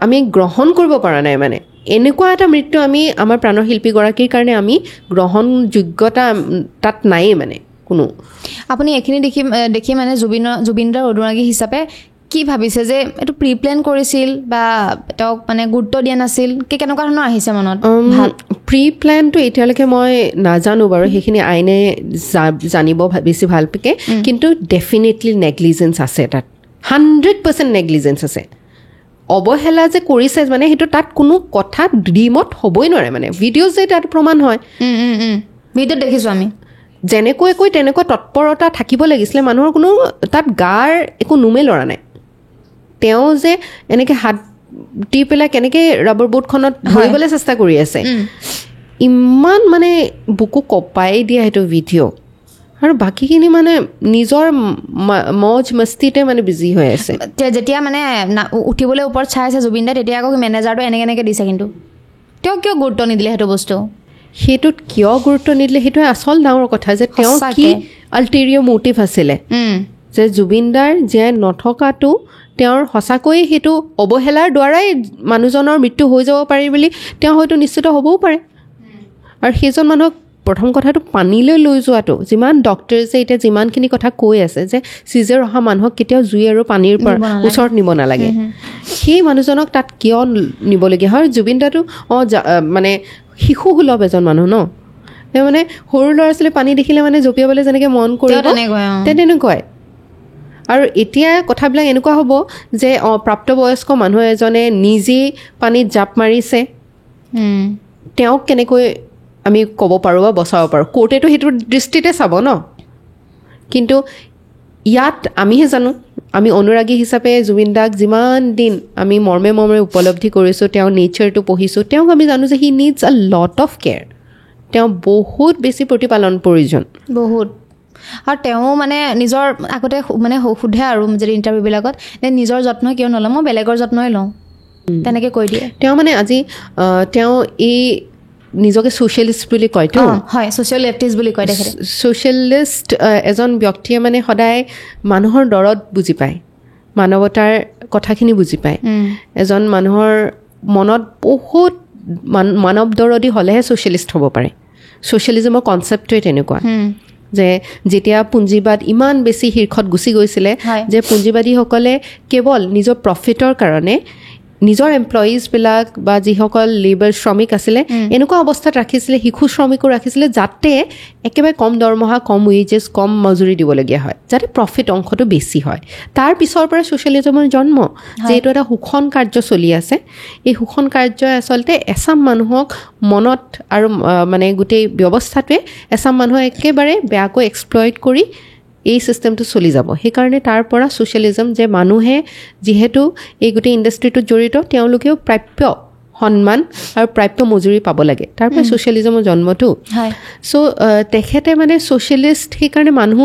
আমি গ্ৰহণ কৰিব পৰা নাই মানে এনেকুৱা এটা মৃত্যু আমি আমাৰ প্ৰাণৰ শিল্পীগৰাকীৰ কাৰণে আমি গ্ৰহণযোগ্যতা তাত নায়েই মানে কোনো আপুনি এইখিনি দেখি মানে জুবিনদাৰ অনুৰাগী হিচাপে কি ভাবিছে যে এইটো প্ৰি প্লেন কৰিছিল বা তেওঁক মানে গুৰুত্ব দিয়া নাছিল কেনেকুৱা ধৰণৰ আহিছে মনত প্ৰি প্লেনটো এতিয়ালৈকে মই নাজানো বাৰু, সেইখিনি আইনে জানিব বেছি ভালকৈ, কিন্তু ডেফিনেটলি নেগলিজেঞ্চ আছে তাত, 100% নেগলিজেঞ্চ আছে। অৱহেলা যে কৰিছে মানে সেইটো তাত কোনো কথা ডিমত হ'বই নোৱাৰে, মানে ভিডিঅ' যে তাত প্ৰমাণ হয়, ভিডিঅ'ত দেখিছোঁ আমি, যেনেকৈ তেনেকুৱা তৎপৰতা থাকিব লাগিছিলে, মানুহৰ কোনো তাত গাৰ একো নোমে লৰা নাই। তেওঁ যে এনেকৈ হাত দি পেলাই কেনেকৈ ৰাবাৰ বোটখনত ধৰিবলৈ চেষ্টা কৰি আছে, ইমান মানে বুকু কঁপাই দিয়া সেইটো ভিডিঅ', আৰু বাকীখিনি মানে নিজৰ মজ মস্তিতে মানে বিজি হৈ আছে। যেতিয়া মানে উঠিবলৈ ওপৰত চাই আছে জুবিন দাই, তেতিয়া আকৌ মেনেজাৰটো এনেকৈ দিছে, কিন্তু তেওঁ কিয় গুৰুত্ব নিদিলে সেইটো বস্তু? সেইটোত কিয় গুৰুত্ব নিদিলে সেইটোৱে আচল ডাঙৰ কথা, যে তেওঁ কি আল্টেৰিয়ৰ মটিভ আছিলে, যে জুবিন দাৰ জীয়াই নথকাটো তেওঁৰ সঁচাকৈয়ে সেইটো অৱহেলাৰ দ্বাৰাই মানুহজনৰ মৃত্যু হৈ যাব পাৰি বুলি তেওঁ হয়তো নিশ্চিত হ'বও পাৰে। আৰু সেইজন মানুহক প্ৰথম কথাটো পানীলৈ লৈ যোৱাটো, যিমান ডক্টৰে এতিয়া যিমানখিনি কথা কৈ আছে যে চিজাৰ অহা মানুহক কেতিয়াও জুই আৰু পানীৰ পৰা ওচৰত নিব নালাগে, সেই মানুহজনক তাত কিয় নিবলগীয়া হয়? জুবিন দাটো মানে শিশু সুলভ এজন মানুহ ন, তেওঁ মানে সৰু ল'ৰা ছোৱালী পানী দেখিলে মানে জঁপিয়াবলৈ যেনেকৈ মন কৰিব তেনেকুৱাই। আৰু এতিয়া কথাবিলাক এনেকুৱা হ'ব যে প্ৰাপ্তবয়স্ক মানুহ এজনে নিজেই পানীত জাপ মাৰিছে, তেওঁক কেনেকৈ আমি ক'ব পাৰোঁ বা বচাব পাৰোঁ? কোৰ্টেতো সেইটো দৃষ্টিতে চাব ন। কিন্তু ইয়াত আমিহে জানো, আমি অনুৰাগী হিচাপে জুবিন দাক যিমান দিন আমি মৰ্মে উপলব্ধি কৰিছোঁ, তেওঁৰ নেচাৰটো পঢ়িছোঁ, তেওঁক আমি জানো যে হি নিডছ আ লট অফ কেয়াৰ, তেওঁ বহুত বেছি প্ৰতিপালন প্ৰয়োজন, বহুত। আৰু তেওঁ মানে নিজৰ আগতে মানে সোধে আৰু যদি ইণ্টাৰভিউবিলাকত, নিজৰ যত্ন কিয় নলওঁ, মই বেলেগৰ যত্নই লওঁ, তেনেকৈ কৈ দিয়ে। তেওঁ মানে আজি তেওঁ এই নিজকে ছ'চিয়েলিষ্ট বুলি কয়তো, হয়, ছ'চিয়েল লেফটিষ্ট বুলি কয় তেখেতে। ছ'চিয়েলিষ্ট এজন ব্যক্তিয়ে মানে সদায় মানুহৰ দৰদ বুজি পায়, মানৱতাৰ কথাখিনি বুজি পায়। এজন মানুহৰ মনত বহুত মানৱ দৰদী হ'লেহে ছ'চিয়েলিষ্ট হ'ব পাৰে। ছ'চিয়েলিজমৰ কনচেপ্টটোৱে তেনেকুৱা, যে যেতিয়া পুঞ্জীবাদ ইমান বেছি শীৰ্ষত গুচি গৈছিলে, যে পুঞ্জীবাদীসকলে কেৱল নিজৰ প্ৰফিটৰ কাৰণে নিজৰ এমপ্লয়িজবিলাক বা যিসকল লেবাৰ শ্ৰমিক আছিলে এনেকুৱা অৱস্থাত ৰাখিছিলে, শিশু শ্ৰমিকো ৰাখিছিলে, যাতে একেবাৰে কম দৰমহা, কম ৱেজেছ, কম মজুৰি দিবলগীয়া হয়, যাতে প্ৰফিট অংশটো বেছি হয়। তাৰ পিছৰ পৰা ছ'চিয়েলিজমৰ জন্ম, যিহেতু এটা শোষণ কাৰ্য চলি আছে। এই শোষণ কাৰ্যই আচলতে এচাম মানুহক মনত আৰু মানে গোটেই ব্যৱস্থাটোৱে এচাম মানুহক একেবাৰে বেয়াকৈ এক্সপ্লইট কৰি এই চিষ্টেমটো চলি যাব। সেইকাৰণে তাৰ পৰা ছ'চিয়েলিজম, যে মানুহে যিহেতু এই গোটেই ইণ্ডাষ্ট্ৰিটোত জড়িত, তেওঁলোকেও প্ৰাপ্য সন্মান আৰু প্ৰাপ্য মজুৰি পাব লাগে, তাৰ পৰা ছ'চিয়েলিজমৰ জন্মটো। চ' তেখেতে মানে ছ'চিয়েলিষ্ট, সেইকাৰণে মানুহ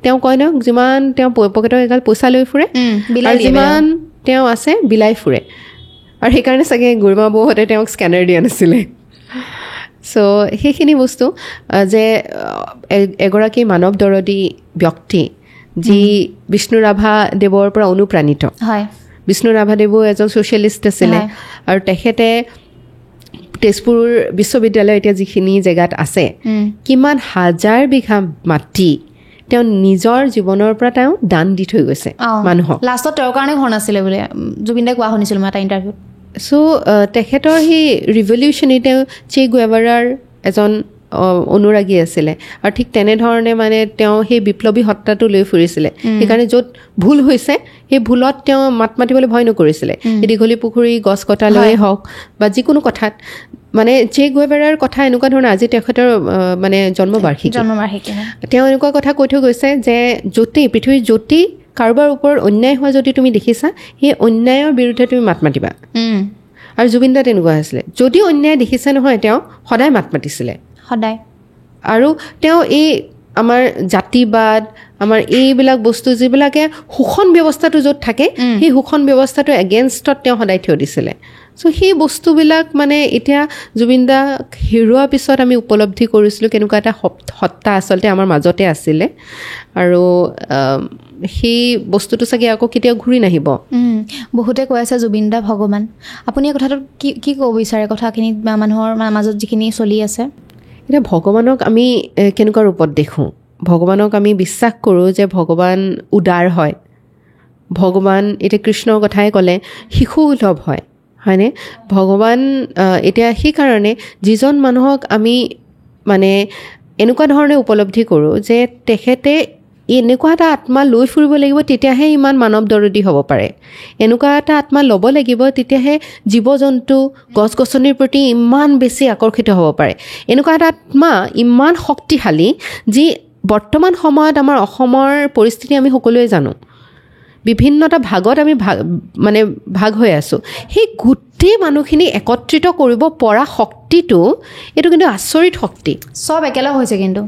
তেওঁ কয় ন, যিমান তেওঁ পকেটৰ এগাল পইচা লৈ ফুৰে আৰু যিমান তেওঁ আছে বিলাই ফুৰে, আৰু সেইকাৰণে চাগে গুৰমা বৌহঁতে তেওঁক স্কেনাৰ দিয়া নাছিলে। চ' সেইখিনি বস্তু, যে এগৰাকী মানৱ দৰদী ব্যক্তি, যি বিষ্ণু ৰাভা দেৱৰ পৰা অনুপ্ৰাণিত। বিষ্ণু ৰাভাদেৱো এজন ছ'চিয়েলিষ্ট আছিলে, আৰু তেখেতে তেজপুৰ বিশ্ববিদ্যালয় এতিয়া যিখিনি জেগাত আছে, কিমান হাজাৰ বিঘা মাটি তেওঁ নিজৰ জীৱনৰ পৰা তেওঁ দান দি থৈ গৈছে মানুহক। লাষ্টত তেওঁৰ কাৰণে ঘৰ নাছিলে বোলে, জুবিন দাই কোৱা শুনিছিলোঁ মই এটা ইণ্টাৰভিউত। চ' তেখেতৰ সেই ৰিভলিউশ্যনে, তেওঁ চে গুয়েভাৰাৰ এজন অনুৰাগী আছিলে, আৰু ঠিক তেনেধৰণে মানে তেওঁ সেই বিপ্লৱী সত্তাটো লৈ ফুৰিছিলে। সেইকাৰণে য'ত ভুল হৈছে সেই ভুলত তেওঁ মাত মাতিবলৈ ভয় নকৰিছিলে। দীঘলী পুখুৰী গছ কটালৈয়ে হওক বা যিকোনো কথাত, মানে চে গুয়েভাৰাৰ কথা এনেকুৱা ধৰণৰ, আজি তেখেতৰ মানে জন্মবাৰ্ষিকী, তেওঁ এনেকুৱা কথা কৈ থৈ গৈছে যে য'তেই পৃথিৱীৰ য'তেই কাৰোবাৰ ওপৰত অন্যায় হোৱা যদি তুমি দেখিছা, সেই অন্যায়ৰ বিৰুদ্ধে তুমি মাত মাতিবা। আৰু জুবিন দা তেনেকুৱা আছিলে, যদি অন্যায় দেখিছে নহয়, তেওঁ সদায় মাত মাতিছিলে, সদায়। আৰু তেওঁ এই আমাৰ জাতিবাদ, আমাৰ এইবিলাক বস্তু যিবিলাকে শোষণ ব্যৱস্থাটো য'ত থাকে, সেই শোষণ ব্যৱস্থাটো এগেইনষ্টত তেওঁ সদায় থিয় দিছিলে। চ' সেই বস্তুবিলাক মানে এতিয়া জুবিন দাক হেৰুৱাৰ পিছত আমি উপলব্ধি কৰিছিলোঁ কেনেকুৱা এটা সত্তা আচলতে আমাৰ মাজতে আছিলে, আৰু সেই বস্তুটো চাগে আকৌ কেতিয়াও ঘূৰি নাহিব। বহুতে কৈ আছে জুবিন দা ভগৱান, আপুনি এই কথাটোত কি ক'ব বিচাৰে? কথাখিনি মানুহৰ মাজত যিখিনি চলি আছে, এতিয়া ভগৱানক আমি কেনেকুৱা ৰূপত দেখোঁ? ভগৱানক আমি বিশ্বাস কৰোঁ যে ভগৱান উদাৰ হয়, ভগৱান এতিয়া কৃষ্ণৰ কথাই ক'লে শিশু সুলভ হয়, হয়নে ভগৱান এতিয়া সেইকাৰণে যিজন মানুহক আমি মানে এনেকুৱা ধৰণে উপলব্ধি কৰোঁ যে তেখেতে এনেকুৱা এটা আত্মা লৈ ফুৰিব লাগিব তেতিয়াহে ইমান মানৱ দৰদী হ'ব পাৰে এনেকুৱা এটা আত্মা ল'ব লাগিব তেতিয়াহে জীৱ জন্তু গছ গছনিৰ প্ৰতি ইমান বেছি আকৰ্ষিত হ'ব পাৰে এনেকুৱা এটা আত্মা ইমান শক্তিশালী যি বৰ্তমান সময়ত আমাৰ অসমৰ পৰিস্থিতি আমি সকলোৱে জানো বিভিন্নটা ভাগত আমি ভাগ হৈ আছোঁ সেই গোটেই মানুহখিনি একত্ৰিত কৰিব পৰা শক্তিটো এইটো কিন্তু আচৰিত শক্তি চব একেলগ হৈছে কিন্তু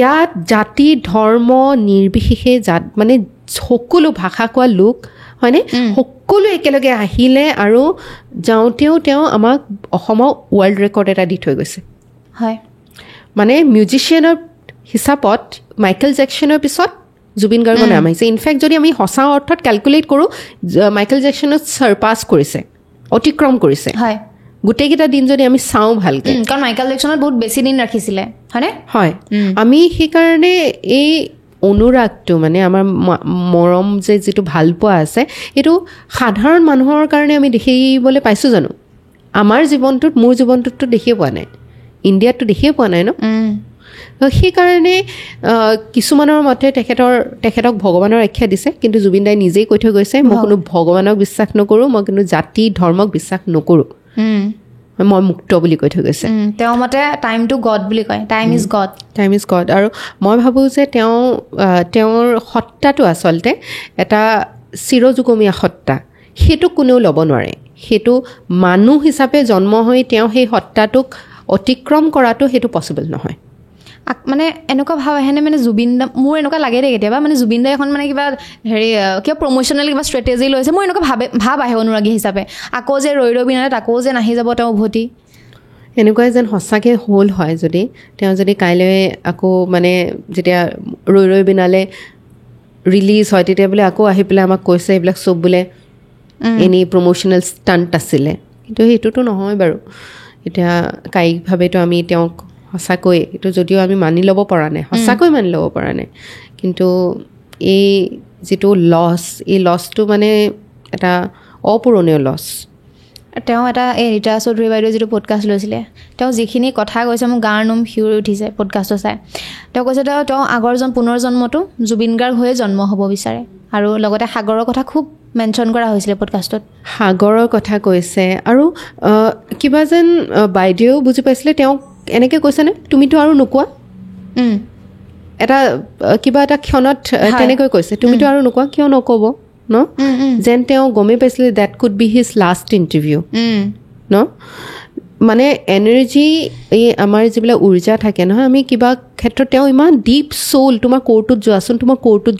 ইয়াত জাতি ধৰ্ম নিৰ্বিশেষে মানে সকলো ভাষা কোৱা লোক হয়নে সকলো একেলগে আহিলে আৰু যাওঁতেও তেওঁ আমাক অসমৰ ৱৰ্ল্ড ৰেকৰ্ড এটা দি থৈ গৈছে হয় মানে মিউজিচিয়ানৰ হিচাপত মাইকেল জেকচনৰ পিছত জুবিন গাৰ্গৰ নাম আহিছে ইনফেক্ট যদি আমি সঁচা অৰ্থত কেলকুলেট কৰোঁ মাইকেল জেকচনক ছাৰপাছ কৰিছে অতিক্ৰম কৰিছে হয় গোটেইকেইটা দিন যদি আমি চাওঁ ভালকৈ কাৰণ মাইকেল জেকচনত বহুত বেছি দিন ৰাখিছিলে হয়নে হয় আমি সেইকাৰণে এই অনুৰাগটো মানে আমাৰ মৰম যে যিটো ভালপোৱা আছে এইটো সাধাৰণ মানুহৰ কাৰণে আমি দেখিবলৈ পাইছোঁ জানো আমাৰ জীৱনটোত মোৰ জীৱনটোততো দেখিয়ে পোৱা নাই ইণ্ডিয়াততো দেখিয়ে পোৱা নাই ন সেইকাৰণে কিছুমানৰ মতে তেখেতক ভগৱানৰ আখ্যা দিছে কিন্তু জুবিন দাই নিজেই কৈ থৈ গৈছে মই কোনো ভগৱানক বিশ্বাস নকৰোঁ মই কিন্তু জাতি ধৰ্মক বিশ্বাস নকৰোঁ মই মুক্ত বুলি কৈ থৈ গৈছে তেওঁৰ মতে টাইম টু গড বুলি কয় টাইম ইজ গড আৰু মই ভাবোঁ যে তেওঁৰ সত্তাটো আচলতে এটা চিৰযুগমীয়া সত্তা সেইটো কোনেও ল'ব নোৱাৰে সেইটো মানুহ হিচাপে জন্ম হৈ তেওঁ সেই সত্তাটোক অতিক্ৰম কৰাটো সেইটো পচিবল নহয় মানে এনেকুৱা ভাৱ আহেনে মানে জুবিন দা মোৰ এনেকুৱা লাগে দেই কেতিয়াবা মানে জুবিন দাই এখন মানে কিবা কিবা প্ৰমোশ্যনেল কিবা ষ্ট্ৰেটেজি লৈছে মোৰ এনেকুৱা ভাৱ আহে অনুৰাগী হিচাপে আকৌ যে ৰৈ বিনালে আকৌ যে নাহি যাব তেওঁ উভতি এনেকুৱাই যেন সঁচাকৈ হ'ল হয় যদি তেওঁ যদি কাইলৈ আকৌ মানে যেতিয়া ৰৈ বিনালে ৰিলিজ হয় তেতিয়া বোলে আকৌ আহি পেলাই আমাক কৈছে এইবিলাক চব বোলে এনেই প্ৰমোশ্যনেল ষ্টাণ্ট আছিলে কিন্তু সেইটোতো নহয় বাৰু এতিয়া কায়িকভাৱেতো আমি তেওঁক সঁচাকৈ এইটো যদিও আমি মানি ল'ব পৰা নাই সঁচাকৈ মানি ল'ব পৰা নাই কিন্তু এই যিটো এই লছটো মানে এটা অপূৰণীয় লছ তেওঁ এটা এই ৰীতা চৌধুৰী বাইদেৱে যিটো পডকাষ্ট লৈছিলে তেওঁ যিখিনি কথা কৈছে মোৰ গাৰ নোম শিউৰি উঠিছে পডকাষ্টটো চাই তেওঁ কৈছে তেওঁ আগৰ পুনৰ্জন্মটো জুবিন গাৰ্গ হৈয়ে জন্ম হ'ব বিচাৰে আৰু লগতে সাগৰৰ কথা খুব মেনশ্যন কৰা হৈছিলে পডকাষ্টত সাগৰৰ কথা কৈছে আৰু কিবা যেন বাইদেৱেও বুজি পাইছিলে তেওঁক এনেকৈ কৈছেনে তুমিতো আৰু নোকোৱা এটা কিবা এটা ক্ষণত তেনেকৈ কৈছে তুমিতো আৰু নোকোৱা কিয় নক'ব ন যেন তেওঁ গমেই পাইছিলে that could be his last interview ন মানে এনাৰ্জি এই আমাৰ যিবিলাক উৰ্জা থাকে নহয় আমি কিবা ক্ষেত্ৰত তেওঁ ইমান ডিপ চ'ল তোমাৰ কোৰ্টত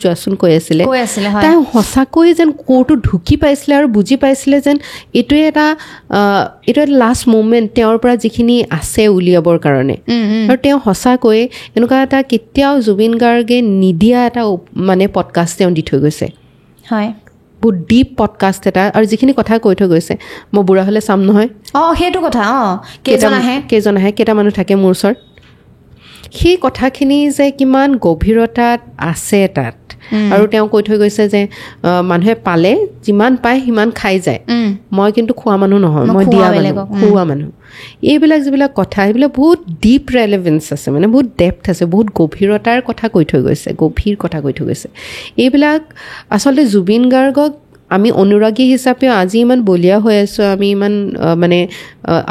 যোৱাচোন কৈ আছিলে তাই সঁচাকৈ যেন কোৰ্টত ঢুকি পাইছিলে আৰু বুজি পাইছিলে যেন এইটোৱে এটা লাষ্ট মুমেণ্ট তেওঁৰ পৰা যিখিনি আছে উলিয়াবৰ কাৰণে আৰু তেওঁ সঁচাকৈ এনেকুৱা এটা কেতিয়াও জুবিন গাৰ্গে নিদিয়া এটা মানে পডকাষ্ট তেওঁ দি থৈ গৈছে হয় বহুত ডিপ পডকাষ্ট এটা আৰু যিখিনি কথা কৈ থৈ গৈছে মই বুঢ়া হ'লে চাম নহয় সেইটো কথা কেইজন আহে কেইটা মানুহ থাকে মোৰ ওচৰত সেই কথাখিনি যে কিমান গভীৰতাত আছে তাত আৰু তেওঁ কৈ থৈ গৈছে যে মানুহে পালে যিমান পায় সিমান খাই যায় মই কিন্তু খোৱা মানুহ নহয় মই দিয়া মানুহ খোৱা মানুহ এইবিলাক যিবিলাক কথা সেইবিলাক বহুত ডিপ ৰেলেভেঞ্চ আছে মানে বহুত ডেপথ আছে বহুত গভীৰতাৰ কথা কৈ থৈ গৈছে গভীৰ কথা কৈ থৈ গৈছে এইবিলাক আচলতে জুবিন গাৰ্গক আমি অনুৰাগী হিচাপেও আজি ইমান বলিয়া হৈ আছোঁ আমি ইমান মানে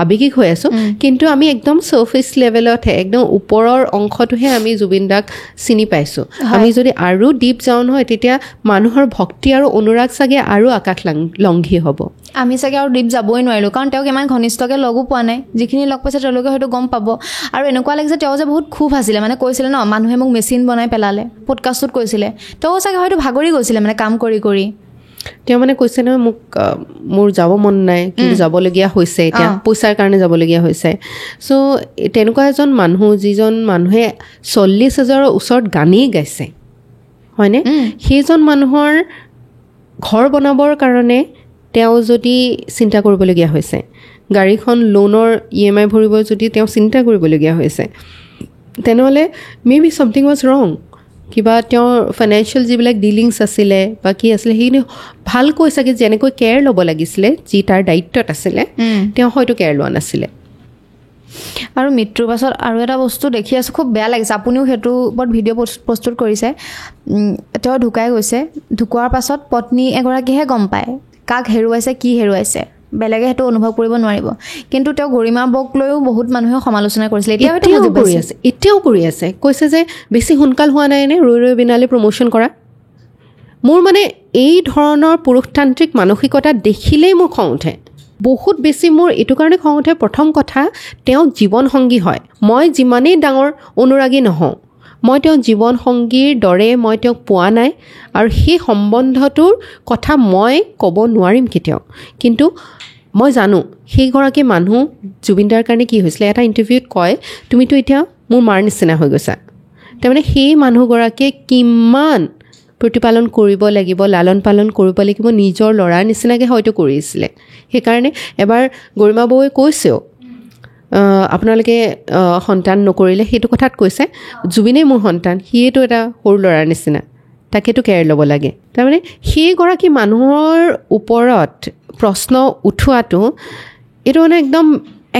আৱেগিক হৈ আছোঁ কিন্তু আমি একদম ছাৰ্ফেচ লেভেলতহে একদম ওপৰৰ অংশটোহে আমি জুবিন দাক চিনি পাইছোঁ আমি যদি আৰু ডিপ যাওঁ নহয় তেতিয়া মানুহৰ ভক্তি আৰু অনুৰাগ চাগে আৰু আকাশ লংঘী হ'ব আমি চাগে আৰু ডিপ যাবই নোৱাৰিলোঁ কাৰণ তেওঁক ইমান ঘনিষ্ঠকৈ লগো পোৱা নাই যিখিনি লগ পাইছে তেওঁলোকে হয়তো গম পাব আৰু এনেকুৱা লাগিছে তেওঁ যে বহুত খুব আছিলে মানে কৈছিলে ন মানুহে মোক মেচিন বনাই পেলালে পডকাষ্টত কৈছিলে তেওঁ চাগে হয়তো ভাগৰি গৈছিলে মানে কাম কৰি তেওঁ মানে কৈছে নহয় মোৰ যাব মন নাই কিন্তু যাবলগীয়া হৈছে এতিয়া পইচাৰ কাৰণে যাবলগীয়া হৈছে চ' তেনেকুৱা এজন মানুহ যিজন মানুহে 40,000ৰ ওচৰত গানেই গাইছে হয়নে সেইজন মানুহৰ ঘৰ বনাবৰ কাৰণে তেওঁ যদি চিন্তা কৰিবলগীয়া হৈছে গাড়ীখন লোনৰ EMI ভৰিব যদি তেওঁ চিন্তা কৰিবলগীয়া হৈছে তেনেহ'লে মে বি ছামথিং ৱাজ ৰং কিবা তেওঁৰ ফাইনেন্সিয়েল যিবিলাক ডিলিংছ আছিলে বা কি আছিলে সেইখিনি ভালকৈ চাগে যেনেকৈ কেয়াৰ ল'ব লাগিছিলে যি তাৰ দায়িত্বত আছিলে তেওঁ হয়তো কেয়াৰ লোৱা নাছিলে আৰু মৃত্যুৰ পাছত আৰু এটা বস্তু দেখি আছোঁ খুব বেয়া লাগিছে আপুনিও সেইটো ওপৰত ভিডিঅ' প্ৰস্তুত কৰিছে তেওঁ ঢুকাই গৈছে ঢুকোৱাৰ পাছত পত্নী এগৰাকীহে গম পায় কাক হেৰুৱাইছে কি হেৰুৱাইছে বেলেগে সেইটো অনুভৱ কৰিব নোৱাৰিব কিন্তু তেওঁ গৰিমা বক লৈও বহুত মানুহে সমালোচনা কৰিছিলে এতিয়াও কৰি আছে কৈছে যে বেছি সোনকাল হোৱা নাই নে ৰৈ ৰৈ বিনালে প্ৰমোশ্যন কৰা মোৰ মানে এই ধৰণৰ পুৰুষতান্ত্ৰিক মানসিকতা দেখিলেই মোৰ খং উঠে বহুত বেছি মোৰ এইটো কাৰণে খং উঠে প্ৰথম কথা তেওঁ জীৱনসংগী হয় মই যিমানেই ডাঙৰ অনুৰাগী নহওঁ মই তেওঁ জীৱনসংগীৰ দৰে মই তেওঁক পোৱা নাই আৰু সেই সম্বন্ধটোৰ কথা মই ক'ব নোৱাৰিম কেতিয়াও কিন্তু মই জানো সেইগৰাকী মানুহ জুবিনদাৰ কাৰণে কি হৈছিলে এটা ইণ্টাৰভিউত কয় তুমিতো এতিয়া মোৰ মাৰ নিচিনা হৈ গৈছা তাৰমানে সেই মানুহগৰাকীয়ে কিমান প্ৰতিপালন কৰিব লাগিব লালন পালন কৰিব লাগিব নিজৰ ল'ৰাৰ নিচিনাকৈ হয়তো কৰিছিলে সেইকাৰণে এবাৰ গৰিমা বৌৱে কৈছেও আপোনালোকে সন্তান নকৰিলে সেইটো কথাত কৈছে জুবিনেই মোৰ সন্তান সিয়েতো এটা সৰু ল'ৰাৰ নিচিনা তাকেতো কেয়াৰ ল'ব লাগে তাৰমানে সেইগৰাকী মানুহৰ ওপৰত প্ৰশ্ন উঠোৱাটো এইটো মানে একদম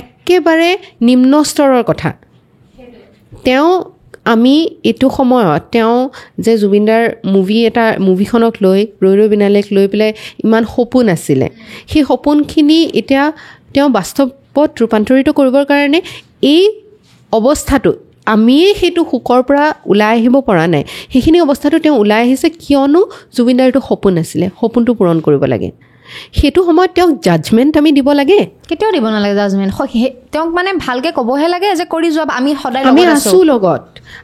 একেবাৰে নিম্ন স্তৰৰ কথা তেওঁ আমি এইটো সময়ত তেওঁ যে জুবিনদাৰ মুভিখনক লৈ ৰৈ ৰৈ বিনালেক লৈ পেলাই ইমান সপোন আছিলে সেই সপোনখিনি এতিয়া তেওঁ বাস্তৱত ৰূপান্তৰিত কৰিবৰ কাৰণে এই অৱস্থাটো আমিয়ে সেইটো সুকৰ পৰা ওলাই আহিব পৰা নাই সেইখিনি অৱস্থাটো তেওঁ ওলাই আহিছে কিয়নো জুবিনদাৰ এইটো সপোন আছিলে সপোনটো পূৰণ কৰিব লাগে সেইটো সময়ত তেওঁক জাজমেণ্ট আমি দিব লাগে কেতিয়াও দিব নালাগে জাজমেণ্ট তেওঁক মানে ভালকৈ ক'বহে লাগে যে কৰি যোৱা আমি সদায় আমি আছোঁ লগত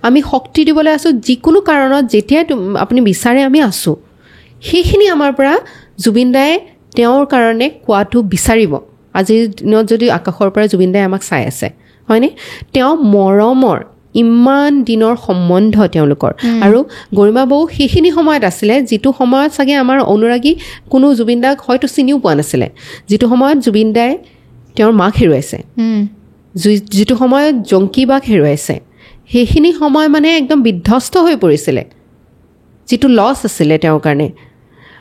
আমি শক্তি দিবলৈ আছোঁ যিকোনো কাৰণত যেতিয়াই আপুনি বিচাৰে আমি আছোঁ সেইখিনি আমাৰ পৰা জুবিনদাই তেওঁৰ কাৰণে কোৱাটো বিচাৰিব আজিৰ দিনত যদি আকাশৰ পৰা জুবিনদাই আমাক চাই আছে হয়নে তেওঁ মৰমৰ ইমান দিনৰ সম্বন্ধ তেওঁলোকৰ আৰু গৰিমা বৌ সেইখিনি সময়ত আছিলে যিটো সময়ত চাগে আমাৰ অনুৰাগী কোনো জুবিনদাক হয়তো চিনিও পোৱা নাছিলে যিটো সময়ত জুবিনদাই তেওঁৰ মাক হেৰুৱাইছে যিটো সময়ত জংকী বাক হেৰুৱাইছে সেইখিনি সময় মানে একদম বিধ্বস্ত হৈ পৰিছিলে যিটো লছ আছিলে তেওঁৰ কাৰণে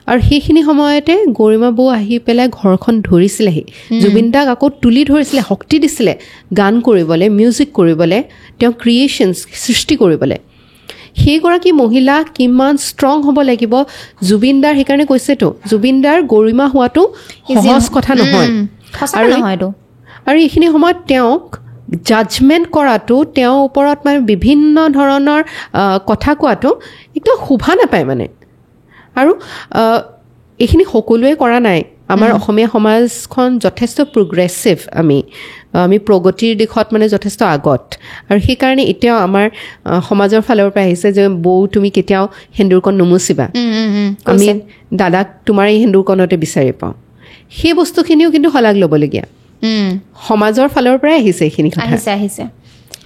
আৰু সেইখিনি সময়তে গৰিমা বৌ আহি পেলাই ঘৰখন ধৰিছিলেহি জুবিনদাক আকৌ তুলি ধৰিছিলে শক্তি দিছিলে গান কৰিবলৈ মিউজিক কৰিবলৈ তেওঁ ক্ৰিয়েশ্যনছ সৃষ্টি কৰিবলৈ সেইগৰাকী মহিলা কিমান ষ্ট্ৰং হ'ব লাগিব জুবিনদাৰ সেইকাৰণে কৈছেতো জুবিনদাৰ গৰিমা হোৱাটো সহজ কথা নহয় আৰু এইখিনি সময়ত তেওঁক জাজমেণ্ট কৰাটো তেওঁৰ ওপৰত মানে বিভিন্ন ধৰণৰ কথা কোৱাটো একদম শোভা নাপায় মানে আৰু এইখিনি সকলোৱে কৰা নাই আমাৰ অসমীয়া সমাজখন যথেষ্ট প্ৰগ্ৰেছিভ আমি প্ৰগতিৰ দিশত মানে যথেষ্ট আগত আৰু সেইকাৰণে এতিয়াও আমাৰ সমাজৰ ফালৰ পৰা আহিছে যে বৌ তুমি কেতিয়াও সেন্দুৰকণ নুমুচিবা আমি দাদাক তোমাৰ এই সেন্দুৰকণতে বিচাৰি পাওঁ সেই বস্তুখিনিও কিন্তু শলাগ ল'বলগীয়া সমাজৰ ফালৰ পৰাই আহিছে এইখিনি কথা আহিছে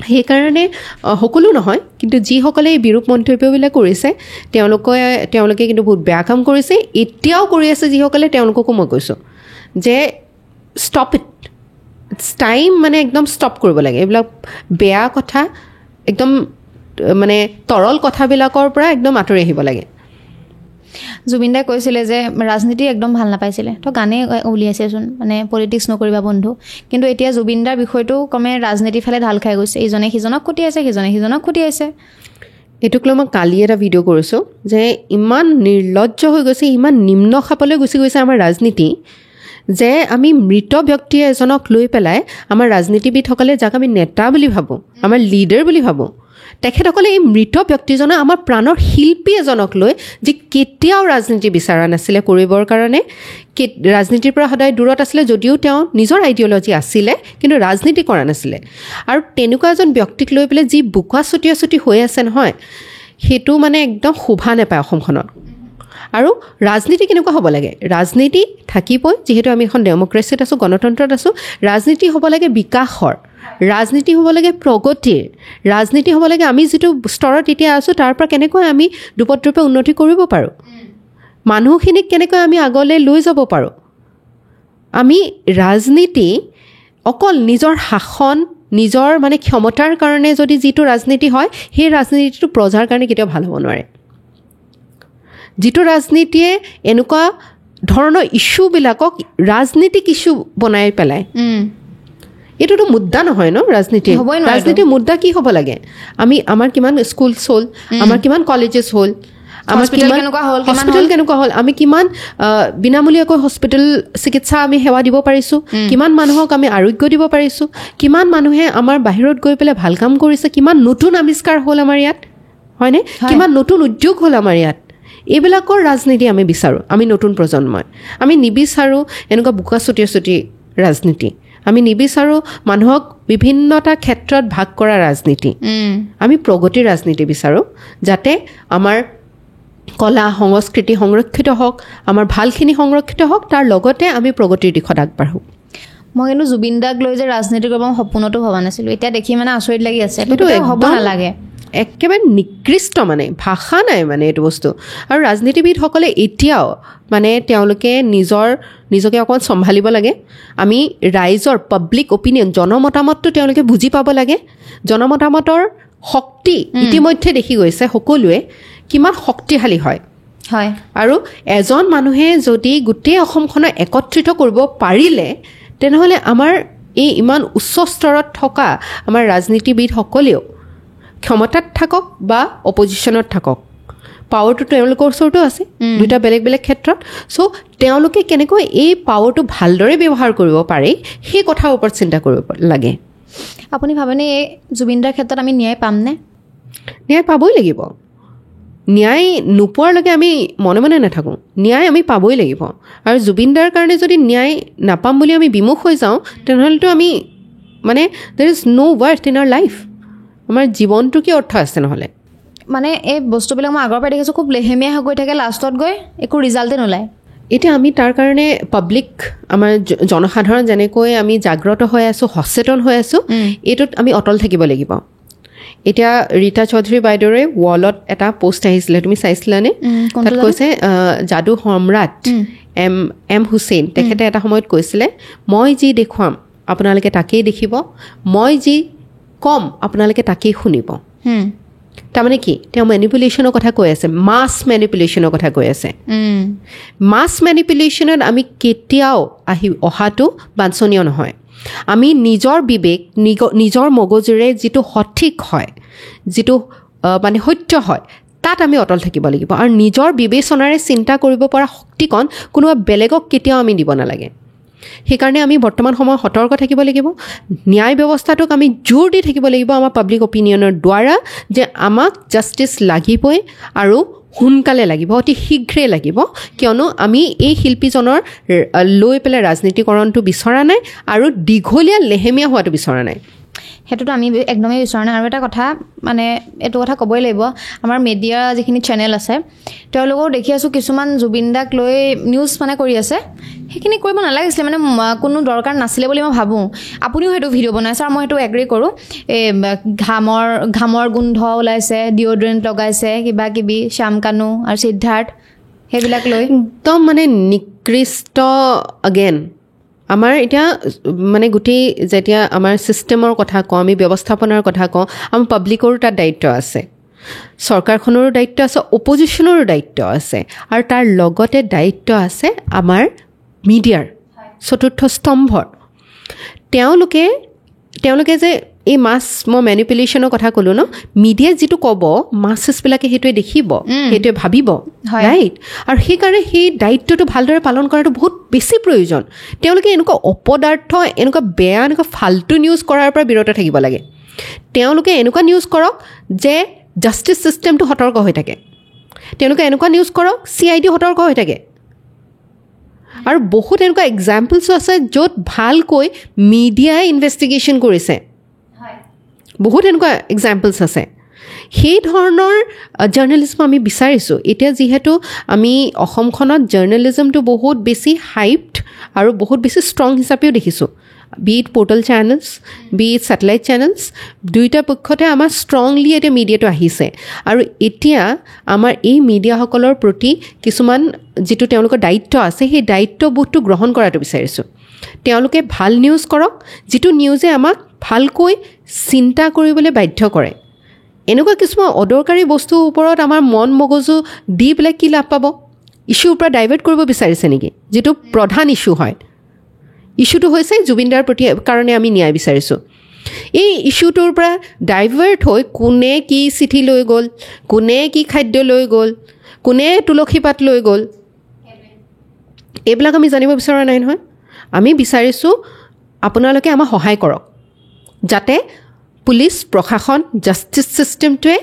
সেইকাৰণে সকলো নহয় কিন্তু যিসকলে এই বিৰূপ মন্তব্যবিলাক কৰিছে তেওঁলোকে কিন্তু বহুত বেয়া কাম কৰিছে এতিয়াও কৰি আছে যিসকলে তেওঁলোককো মই কৈছোঁ যে ষ্টপ ইটছ টাইম মানে একদম ষ্টপ কৰিব লাগে এইবিলাক বেয়া কথা একদম মানে তৰল কথাবিলাকৰ পৰা একদম আঁতৰি আহিব লাগে জুবিনদাই কৈছিলে যে ৰাজনীতি একদম ভাল নাপাইছিলে তো গানেই উলিয়াইছেচোন মানে পলিটিক্স নকৰিবা বন্ধু কিন্তু এতিয়া জুবিনদাৰ বিষয়টো ক্ৰমে ৰাজনীতিৰ ফালে ঢাল খাই গৈছে ইজনে সিজনক খুটিয়াইছে সিজনে সিজনক খুটিয়াইছে এইটোক লৈ মই কালি এটা ভিডিঅ' কৰিছোঁ যে ইমান নিৰ্লজ্জ হৈ গৈছে ইমান নিম্ন খাপলৈ গুচি গৈছে আমাৰ ৰাজনীতি যে আমি মৃত ব্যক্তি এজনক লৈ পেলাই আমাৰ ৰাজনীতিবিদসকলে যাক আমি নেতা বুলি ভাবোঁ আমাৰ লিডাৰ বুলি ভাবোঁ তেখেতসকলে এই মৃত ব্যক্তিজনে আমাৰ প্ৰাণৰ শিল্পী এজনক লৈ যি কেতিয়াও ৰাজনীতি বিচৰা নাছিলে কৰিবৰ কাৰণে ৰাজনীতিৰ পৰা সদায় দূৰত আছিলে যদিও তেওঁ নিজৰ আইডিঅ'লজি আছিলে কিন্তু ৰাজনীতি কৰা নাছিলে আৰু তেনেকুৱা এজন ব্যক্তিক লৈ পেলাই যি বোকা চুটি হৈ আছে নহয় সেইটো মানে একদম শোভা নাপায় অসমখনত আৰু ৰাজনীতি কেনেকুৱা হ'ব লাগে ৰাজনীতি থাকিবই যিহেতু আমি এখন ডেম'ক্ৰেচিত আছোঁ গণতন্ত্ৰত আছোঁ ৰাজনীতি হ'ব লাগে বিকাশৰ ৰাজনীতি হ'ব লাগে প্ৰগতিৰ ৰাজনীতি হ'ব লাগে আমি যিটো স্তৰত এতিয়া আছোঁ তাৰ পৰা কেনেকৈ আমি দুপদ্ৰূপে উন্নতি কৰিব পাৰোঁ মানুহখিনিক কেনেকৈ আমি আগলৈ লৈ যাব পাৰোঁ আমি ৰাজনীতি অকল নিজৰ শাসন নিজৰ মানে ক্ষমতাৰ কাৰণে যদি যিটো ৰাজনীতি হয় সেই ৰাজনীতিটো প্ৰজাৰ কাৰণে কেতিয়াও ভাল হ'ব নোৱাৰে যিটো ৰাজনীতিয়ে এনেকুৱা ধৰণৰ ইস্যুবিলাকক ৰাজনীতিক ইস্যু বনাই পেলায় এইটোতো মুদ্দা নহয় ন ৰাজনীতিৰ মুদ্দা কি হ'ব লাগে আমাৰ কিমান স্কুলছ হ'ল আমাৰ কিমান কলেজেছ হ'ল আমাৰ হস্পিটেল কেনেকুৱা হ'ল আমি কিমান বিনামূলীয়াকৈ হস্পিটেল চিকিৎসা আমি সেৱা দিব পাৰিছোঁ কিমান মানুহক আমি আৰোগ্য দিব পাৰিছোঁ কিমান মানুহে আমাৰ বাহিৰত গৈ পেলাই ভাল কাম কৰিছে কিমান নতুন আৱিষ্কাৰ হ'ল আমাৰ ইয়াত হয়নে কিমান নতুন উদ্যোগ হ'ল আমাৰ ইয়াত এইবিলাকৰ ৰাজনীতি আমি বিচাৰোঁ আমি নতুন প্ৰজন্মই আমি নিবিচাৰোঁ এনেকুৱা বোকা চুটি ৰাজনীতি আমি নিবিচাৰোঁ মানুহক বিভিন্নটা ক্ষেত্ৰত ভাগ কৰা ৰাজনীতি আমি প্ৰগতিৰ ৰাজনীতি বিচাৰোঁ যাতে আমাৰ কলা সংস্কৃতি সংৰক্ষিত হওক আমাৰ ভালখিনি সংৰক্ষিত হওক তাৰ লগতে আমি প্ৰগতিৰ দিশত আগবাঢ়োঁ মই কিন্তু জুবিন দাক লৈ যে ৰাজনীতি কৰিব সপোনতো ভবা নাছিলোঁ এতিয়া দেখি মানে আচৰিত লাগি আছে এইটো হ'ব নালাগে একেবাৰে নিকৃষ্ট মানে ভাষা নাই মানে এইটো বস্তু আৰু ৰাজনীতিবিদসকলে এতিয়াও মানে তেওঁলোকে নিজকে অকণমান চম্ভালিব লাগে আমি ৰাইজৰ পাব্লিক অপিনিয়ন জনমতামতটো তেওঁলোকে বুজি পাব লাগে জনমতামতৰ শক্তি ইতিমধ্যে দেখি গৈছে সকলোৱে কিমান শক্তিশালী হয় আৰু এজন মানুহে যদি গোটেই অসমখনক একত্ৰিত কৰিব পাৰিলে তেনেহ'লে আমাৰ এই ইমান উচ্চ স্তৰত থকা আমাৰ ৰাজনীতিবিদসকলেও ক্ষমতাত থাকক বা অপজিশ্যনত থাকক পাৱাৰটো তেওঁলোকৰ ওচৰতো আছে দুটা বেলেগ বেলেগ ক্ষেত্ৰত চ' তেওঁলোকে কেনেকৈ এই পাৱাৰটো ভালদৰে ব্যৱহাৰ কৰিব পাৰে সেই কথাৰ ওপৰত চিন্তা কৰিব লাগে আপুনি ভাবেনে এই জুবিন দাৰ ক্ষেত্ৰত আমি ন্যায় পামনে ন্যায় পাবই লাগিব ন্যায় নোপোৱালৈকে আমি মনে মনে নাথাকোঁ ন্যায় আমি পাবই লাগিব আৰু জুবিন দাৰ কাৰণে যদি ন্যায় নাপাম বুলি আমি বিমুখ হৈ যাওঁ তেনেহ'লেতো আমি মানে there is no' worth in our life আমাৰ জীৱনটো কি অৰ্থ আছে নহ'লে মানে এই বস্তুবিলাক মই আগৰ পৰাই দেখিছোঁ খুব লেহেমীয়া হৈ গৈ থাকে লাষ্টত গৈ একো ৰিজাল্টে নোলায় এতিয়া আমি তাৰ কাৰণে পাব্লিক আমাৰ জনসাধাৰণ যেনেকৈ আমি জাগ্ৰত হৈ আছোঁ সচেতন হৈ আছোঁ এইটোত আমি অটল থাকিব লাগিব এতিয়া ৰীতা চৌধুৰী বাইদেউৰে ৱালত এটা পোষ্ট আহিছিলে তুমি চাইছিলানে তাত কৈছে যাদু সম্ৰাট এম হুছেইন তেখেতে এটা সময়ত কৈছিলে মই যি দেখুৱাম আপোনালোকে তাকেই দেখিব মই যি কম আপোনালোকে তাকেই শুনিব তাৰমানে কি তেওঁ মেনিপুলেশ্যনৰ কথা কৈ আছে মাছ মেনিপুলেশ্যনৰ কথা কৈ আছে মাছ মেনিপুলেশ্যনত আমি কেতিয়াও অহাটো বাঞ্ছনীয় নহয় আমি নিজৰ বিবেক নিজৰ মগজুৰে যিটো সঠিক হয় যিটো মানে সত্য হয় তাত আমি অটল থাকিব লাগিব আৰু নিজৰ বিবেচনাৰে চিন্তা কৰিব পৰা শক্তিকণ কোনোবা বেলেগক কেতিয়াও আমি দিব নালাগে সেইকাৰণে আমি বৰ্তমান সময়ত সতৰ্ক থাকিব লাগিব ন্যায় ব্যৱস্থাটোক আমি জোৰ দি থাকিব লাগিব আমাৰ পাব্লিক অপিনিয়নৰ দ্বাৰা যে আমাক জাষ্টিচ লাগিবই আৰু সোনকালে লাগিব অতি শীঘ্ৰে লাগিব কিয়নো আমি এই শিল্পীজনৰ লৈ পেলাই ৰাজনীতিকৰণটো বিচৰা নাই আৰু দীঘলীয়া লেহেমীয়া হোৱাটো বিচৰা নাই সেইটোতো আমি একদমেই বিচৰা নাই আৰু এটা কথা মানে এইটো কথা ক'বই লাগিব আমাৰ মিডিয়া যিখিনি চেনেল আছে তেওঁলোকেও দেখি আছোঁ কিছুমান জুবিন দাক লৈ নিউজ মানে কৰি আছে সেইখিনি কৰিব নালাগিছিলে মানে কোনো দৰকাৰ নাছিলে বুলি মই ভাবোঁ আপুনিও সেইটো ভিডিঅ' বনাইছে আৰু মই সেইটো এগ্ৰী কৰোঁ এই ঘামৰ গোন্ধ ওলাইছে ডিঅ'ড্ৰেণ্ট লগাইছে কিবা কিবি শ্যাম কানু আৰু সিদ্ধাৰ্থ সেইবিলাক লৈ একদম মানে নিকৃষ্ট আগেন আমাৰ এতিয়া মানে গোটেই যেতিয়া আমাৰ ছিষ্টেমৰ কথা কওঁ আমি ব্যৱস্থাপনাৰ কথা কওঁ আমাৰ পাব্লিকৰো তাত দায়িত্ব আছে চৰকাৰখনৰো দায়িত্ব আছে অপজিশ্যনৰো দায়িত্ব আছে আৰু তাৰ লগতে দায়িত্ব আছে আমাৰ মিডিয়াৰ চতুৰ্থ স্তম্ভৰ তেওঁলোকে যে এই মাছ মই মেনিপুলেশ্যনৰ কথা ক'লোঁ ন মিডিয়াই যিটো ক'ব মাছেছবিলাকে সেইটোৱে দেখিব সেইটোৱে ভাবিব ৰাইট আৰু সেইকাৰণে সেই দায়িত্বটো ভালদৰে পালন কৰাটো বহুত বেছি প্ৰয়োজন তেওঁলোকে এনেকুৱা অপদাৰ্থ এনেকুৱা বেয়া এনেকুৱা ফাল্টু নিউজ কৰাৰ পৰা বিৰত থাকিব লাগে তেওঁলোকে এনেকুৱা নিউজ কৰক যে জাষ্টিচ ছিষ্টেমটো সতৰ্ক হৈ থাকে তেওঁলোকে এনেকুৱা নিউজ কৰক CID সতৰ্ক হৈ থাকে আৰু বহুত এনেকুৱা এক্সাম্পলছো আছে য'ত ভালকৈ মিডিয়াই ইনভেষ্টিগেশ্যন কৰিছে বহুত এনেকুৱা এক্সাম্পলছ আছে সেই ধৰণৰ জাৰ্নেলিজম আমি বিচাৰিছোঁ এতিয়া যিহেতু আমি অসমখনত জাৰ্নেলিজমটো বহুত বেছি হাইপড আৰু বহুত বেছি ষ্ট্ৰং হিচাপেও দেখিছোঁ be it portal channels be it satellite channels দুয়োটা পক্ষতে আমাৰ ষ্ট্ৰংলি এতিয়া মিডিয়াটো আহিছে আৰু এতিয়া আমাৰ এই মিডিয়াসকলৰ প্ৰতি কিছুমান যিটো তেওঁলোকৰ দায়িত্ব আছে সেই দায়িত্ববোধটো গ্ৰহণ কৰাটো বিচাৰিছোঁ তেওঁলোকে ভাল নিউজ কৰক যিটো নিউজে আমাক ভালকৈ চিন্তা কৰিবলৈ বাধ্য কৰে এনেকুৱা কিছুমান অদৰকাৰী বস্তুৰ ওপৰত আমাৰ মন মগজু দি পেলাই কি লাভ পাব ইছ্যুৰ পৰা ডাইভাৰ্ট কৰিব বিচাৰিছে নেকি যিটো প্ৰধান ইছ্যু হয় ইছ্যুটো হৈছে জুবিনদাৰ প্ৰতি কাৰণে আমি ন্যায় বিচাৰিছোঁ এই ইছ্যুটোৰ পৰা ডাইভাৰ্ট হৈ কোনে কি চিঠি লৈ গ'ল কোনে কি খাদ্য লৈ গ'ল কোনে তুলসী পাত লৈ গ'ল এইবিলাক আমি জানিব বিচৰা নাই নহয় আমি বিচাৰিছোঁ আপোনালোকে আমাক সহায় কৰক যাতে পুলিচ প্ৰশাসন জাষ্টিচ ছিষ্টেমটোৱে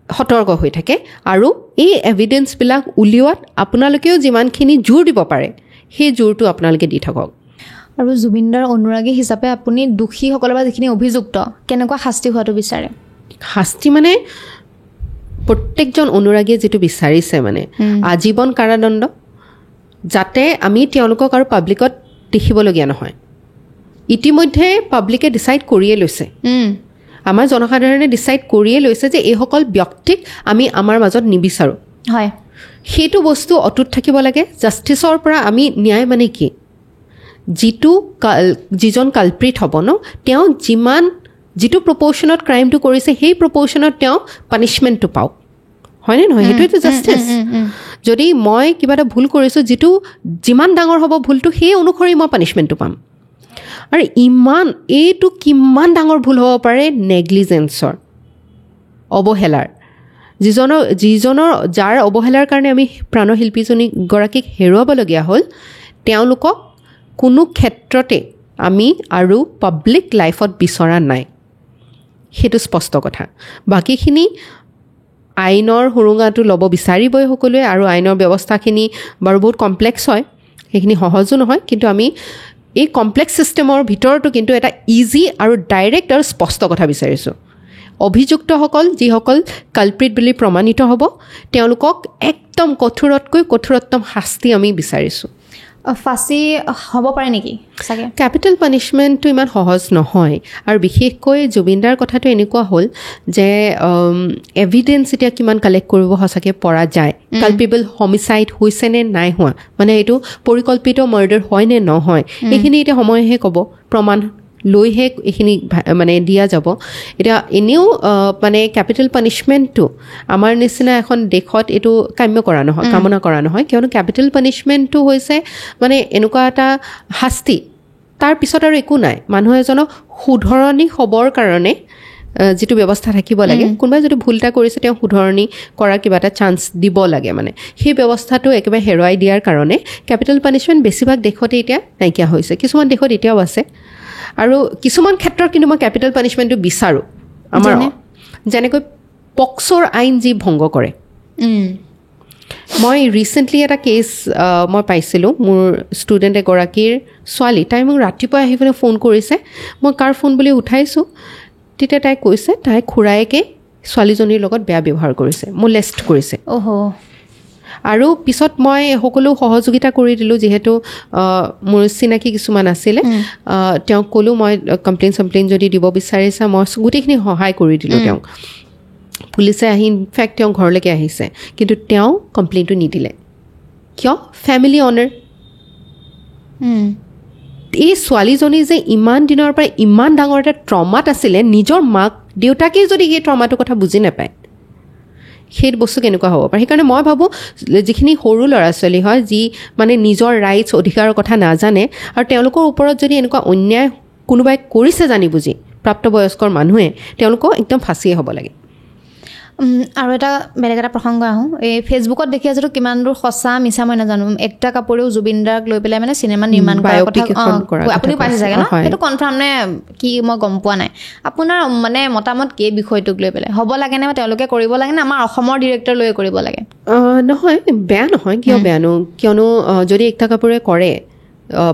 সতৰ্ক হৈ থাকে আৰু এই এভিডেন্সবিলাক উলিওৱাত আপোনালোকেও যিমানখিনি জোৰ দিব পাৰে সেই জোৰটো আপোনালোকে দি থাকক আৰু জুবিনদাৰ অনুৰাগী হিচাপে আপুনি দোষীসকলৰ বা যিখিনি অভিযুক্ত কেনেকুৱা শাস্তি হোৱাটো বিচাৰে শাস্তি মানে প্ৰত্যেকজন অনুৰাগীয়ে যিটো বিচাৰিছে মানে আজীৱন কাৰাদণ্ড যাতে আমি তেওঁলোকক আৰু পাব্লিকত দেখিবলগীয়া নহয় ইতিমধ্যে পাব্লিকে ডিচাইড কৰিয়ে লৈছে আমাৰ জনসাধাৰণে ডিচাইড কৰিয়ে লৈছে যে এইসকল ব্যক্তিক আমি আমাৰ মাজত নিবিচাৰোঁ হয় সেইটো বস্তু অটুট থাকিব লাগে জাষ্টিছৰ পৰা আমি ন্যায় মানে কি যিজন কালপ্ৰিট হ'ব ন তেওঁ যিটো প্ৰপৰ্শ্যনত ক্ৰাইমটো কৰিছে সেই প্ৰপৰ্শ্যনত তেওঁ পানিছমেণ্টটো পাওক হয়নে নহয় সেইটোৱেতো জাষ্টিছ যদি মই কিবা এটা ভুল কৰিছোঁ যিমান ডাঙৰ হ'ব ভুলটো সেই অনুসৰি মই পানিছমেণ্টটো পাম আৰু এইটো কিমান ডাঙৰ ভুল হ'ব পাৰে নেগলিজেঞ্চৰ অৱহেলাৰ যাৰ অৱহেলাৰ কাৰণে আমি প্ৰাণশিল্পীজনীগৰাকীক হেৰুৱাবলগীয়া হ'ল তেওঁলোকক কোনো ক্ষেত্ৰতে আমি আৰু পাব্লিক লাইফত বিচৰা নাই সেইটো স্পষ্ট কথা বাকীখিনি আইনৰ সুৰুঙাটো ল'ব বিচাৰিবই সকলোৱে আৰু আইনৰ ব্যৱস্থাখিনি বাৰু বহুত কমপ্লেক্স হয় সেইখিনি সহজো নহয় কিন্তু আমি এই কমপ্লেক্স ছিষ্টেমৰ ভিতৰতো কিন্তু এটা ইজি আৰু ডাইৰেক্ট আৰু স্পষ্ট কথা বিচাৰিছোঁ অভিযুক্তসকল যিসকল কালপ্ৰিট বুলি প্ৰমাণিত হ'ব তেওঁলোকক একদম কঠোৰতকৈ কঠোৰতম শাস্তি আমি বিচাৰিছোঁ ফাঁচি হ'ব পাৰে নেকি চাগে কেপিটেল পানিছমেণ্টটো ইমান সহজ নহয় আৰু বিশেষকৈ জুবিনদাৰ কথাটো এনেকুৱা হ'ল যে এভিডেন্স এতিয়া কিমান কালেক্ট কৰিব সঁচাকৈ পৰা যায় কালপিবল হোমিচাইড হৈছে নে নাই হোৱা মানে এইটো পৰিকল্পিত মাৰ্ডাৰ হয় নে নহয় এইখিনি এতিয়া সময়েহে ক'ব প্ৰমাণ লৈহে এইখিনি মানে দিয়া যাব এতিয়া এনেও মানে কেপিটেল পানিছমেণ্টটো আমাৰ নিচিনা এখন দেশত এইটো কাম্য কৰা নহয় কামনা কৰা নহয় কিয়নো কেপিটেল পানিছমেণ্টটো হৈছে মানে এনেকুৱা এটা শাস্তি তাৰ পিছত আৰু একো নাই মানুহ এজনক শুধৰণি হ'বৰ কাৰণে যিটো ব্যৱস্থা থাকিব লাগে কোনোবাই যদি ভুল এটা কৰিছে তেওঁ শুধৰণি কৰাৰ কিবা এটা চান্স দিব লাগে মানে সেই ব্যৱস্থাটো একেবাৰে হেৰুৱাই দিয়াৰ কাৰণে কেপিটেল পানিছমেণ্ট বেছিভাগ দেশতে এতিয়া নাইকিয়া হৈছে কিছুমান দেশত এতিয়াও আছে আৰু কিছুমান ক্ষেত্ৰত কিন্তু মই কেপিটেল পানিছমেণ্টটো বিচাৰোঁ আমাৰ যেনেকৈ পক্সোৰ আইন যি ভংগ কৰে মই ৰিচেণ্টলি এটা কেছ মই পাইছিলোঁ মোৰ ষ্টুডেণ্ট এগৰাকীৰ ছোৱালী তাই মোক ৰাতিপুৱা আহি পেলাই ফোন কৰিছে মই কাৰ ফোন বুলি উঠাইছোঁ তেতিয়া তাই কৈছে তাই খুৰায়েকে ছোৱালীজনীৰ লগত বেয়া ব্যৱহাৰ কৰিছে মোলেষ্ট কৰিছে আৰু পিছত মই সকলো সহযোগিতা কৰি দিলোঁ যিহেতু মোৰ চিনাকি কিছুমান আছিলে তেওঁক ক'লোঁ মই কমপ্লেইন যদি দিব বিচাৰিছা মই গোটেইখিনি সহায় কৰি দিলোঁ তেওঁক পুলিচে আহি ইনফেক্ট তেওঁ ঘৰলৈকে আহিছে কিন্তু তেওঁ কমপ্লেইনটো নিদিলে কিয় ফেমিলি অনাৰ এই ছোৱালীজনী যে ইমান দিনৰ পৰা ইমান ডাঙৰ এটা ট্ৰমাত আছিলে নিজৰ মাক দেউতাকেই যদি এই ট্ৰমাটোৰ কথা বুজি নাপায় সেই বস্তু কেনেকুৱা হ'ব পাৰে সেইকাৰণে মই ভাবোঁ যিখিনি সৰু ল'ৰা ছোৱালী হয় যি মানে নিজৰ ৰাইটছ অধিকাৰৰ কথা নাজানে আৰু তেওঁলোকৰ ওপৰত যদি এনেকুৱা অন্যায় কোনোবাই কৰিছে জানি বুজি প্ৰাপ্তবয়স্কৰ মানুহে তেওঁলোকক একদম ফাঁচিয়ে হ'ব লাগে আৰু এটা বেলেগ এটা প্ৰসংগ আহোঁ এই ফেচবুকত দেখি আছিলোঁ কিমান দূৰ সঁচা মিছা মই নাজানো একটা কাপোৰেও জুবিনদাক লৈ পেলাই মানে চিনেমা নিৰ্মাণ কৰাৰ কথা আপুনি পাইছে চাগে ন সেইটো কনফাৰ্ম নে কি মই গম পোৱা নাই আপোনাৰ মানে মতামত কি বিষয়টোক লৈ পেলাই হ'ব লাগে নে তেওঁলোকে কৰিব লাগে নে আমাৰ অসমৰ ডিৰেক্টৰ লৈ কৰিব লাগে নহয় বেয়া নহয় কিয় বেয়ানো কিয়নো যদি একটা কাপোৰে কৰে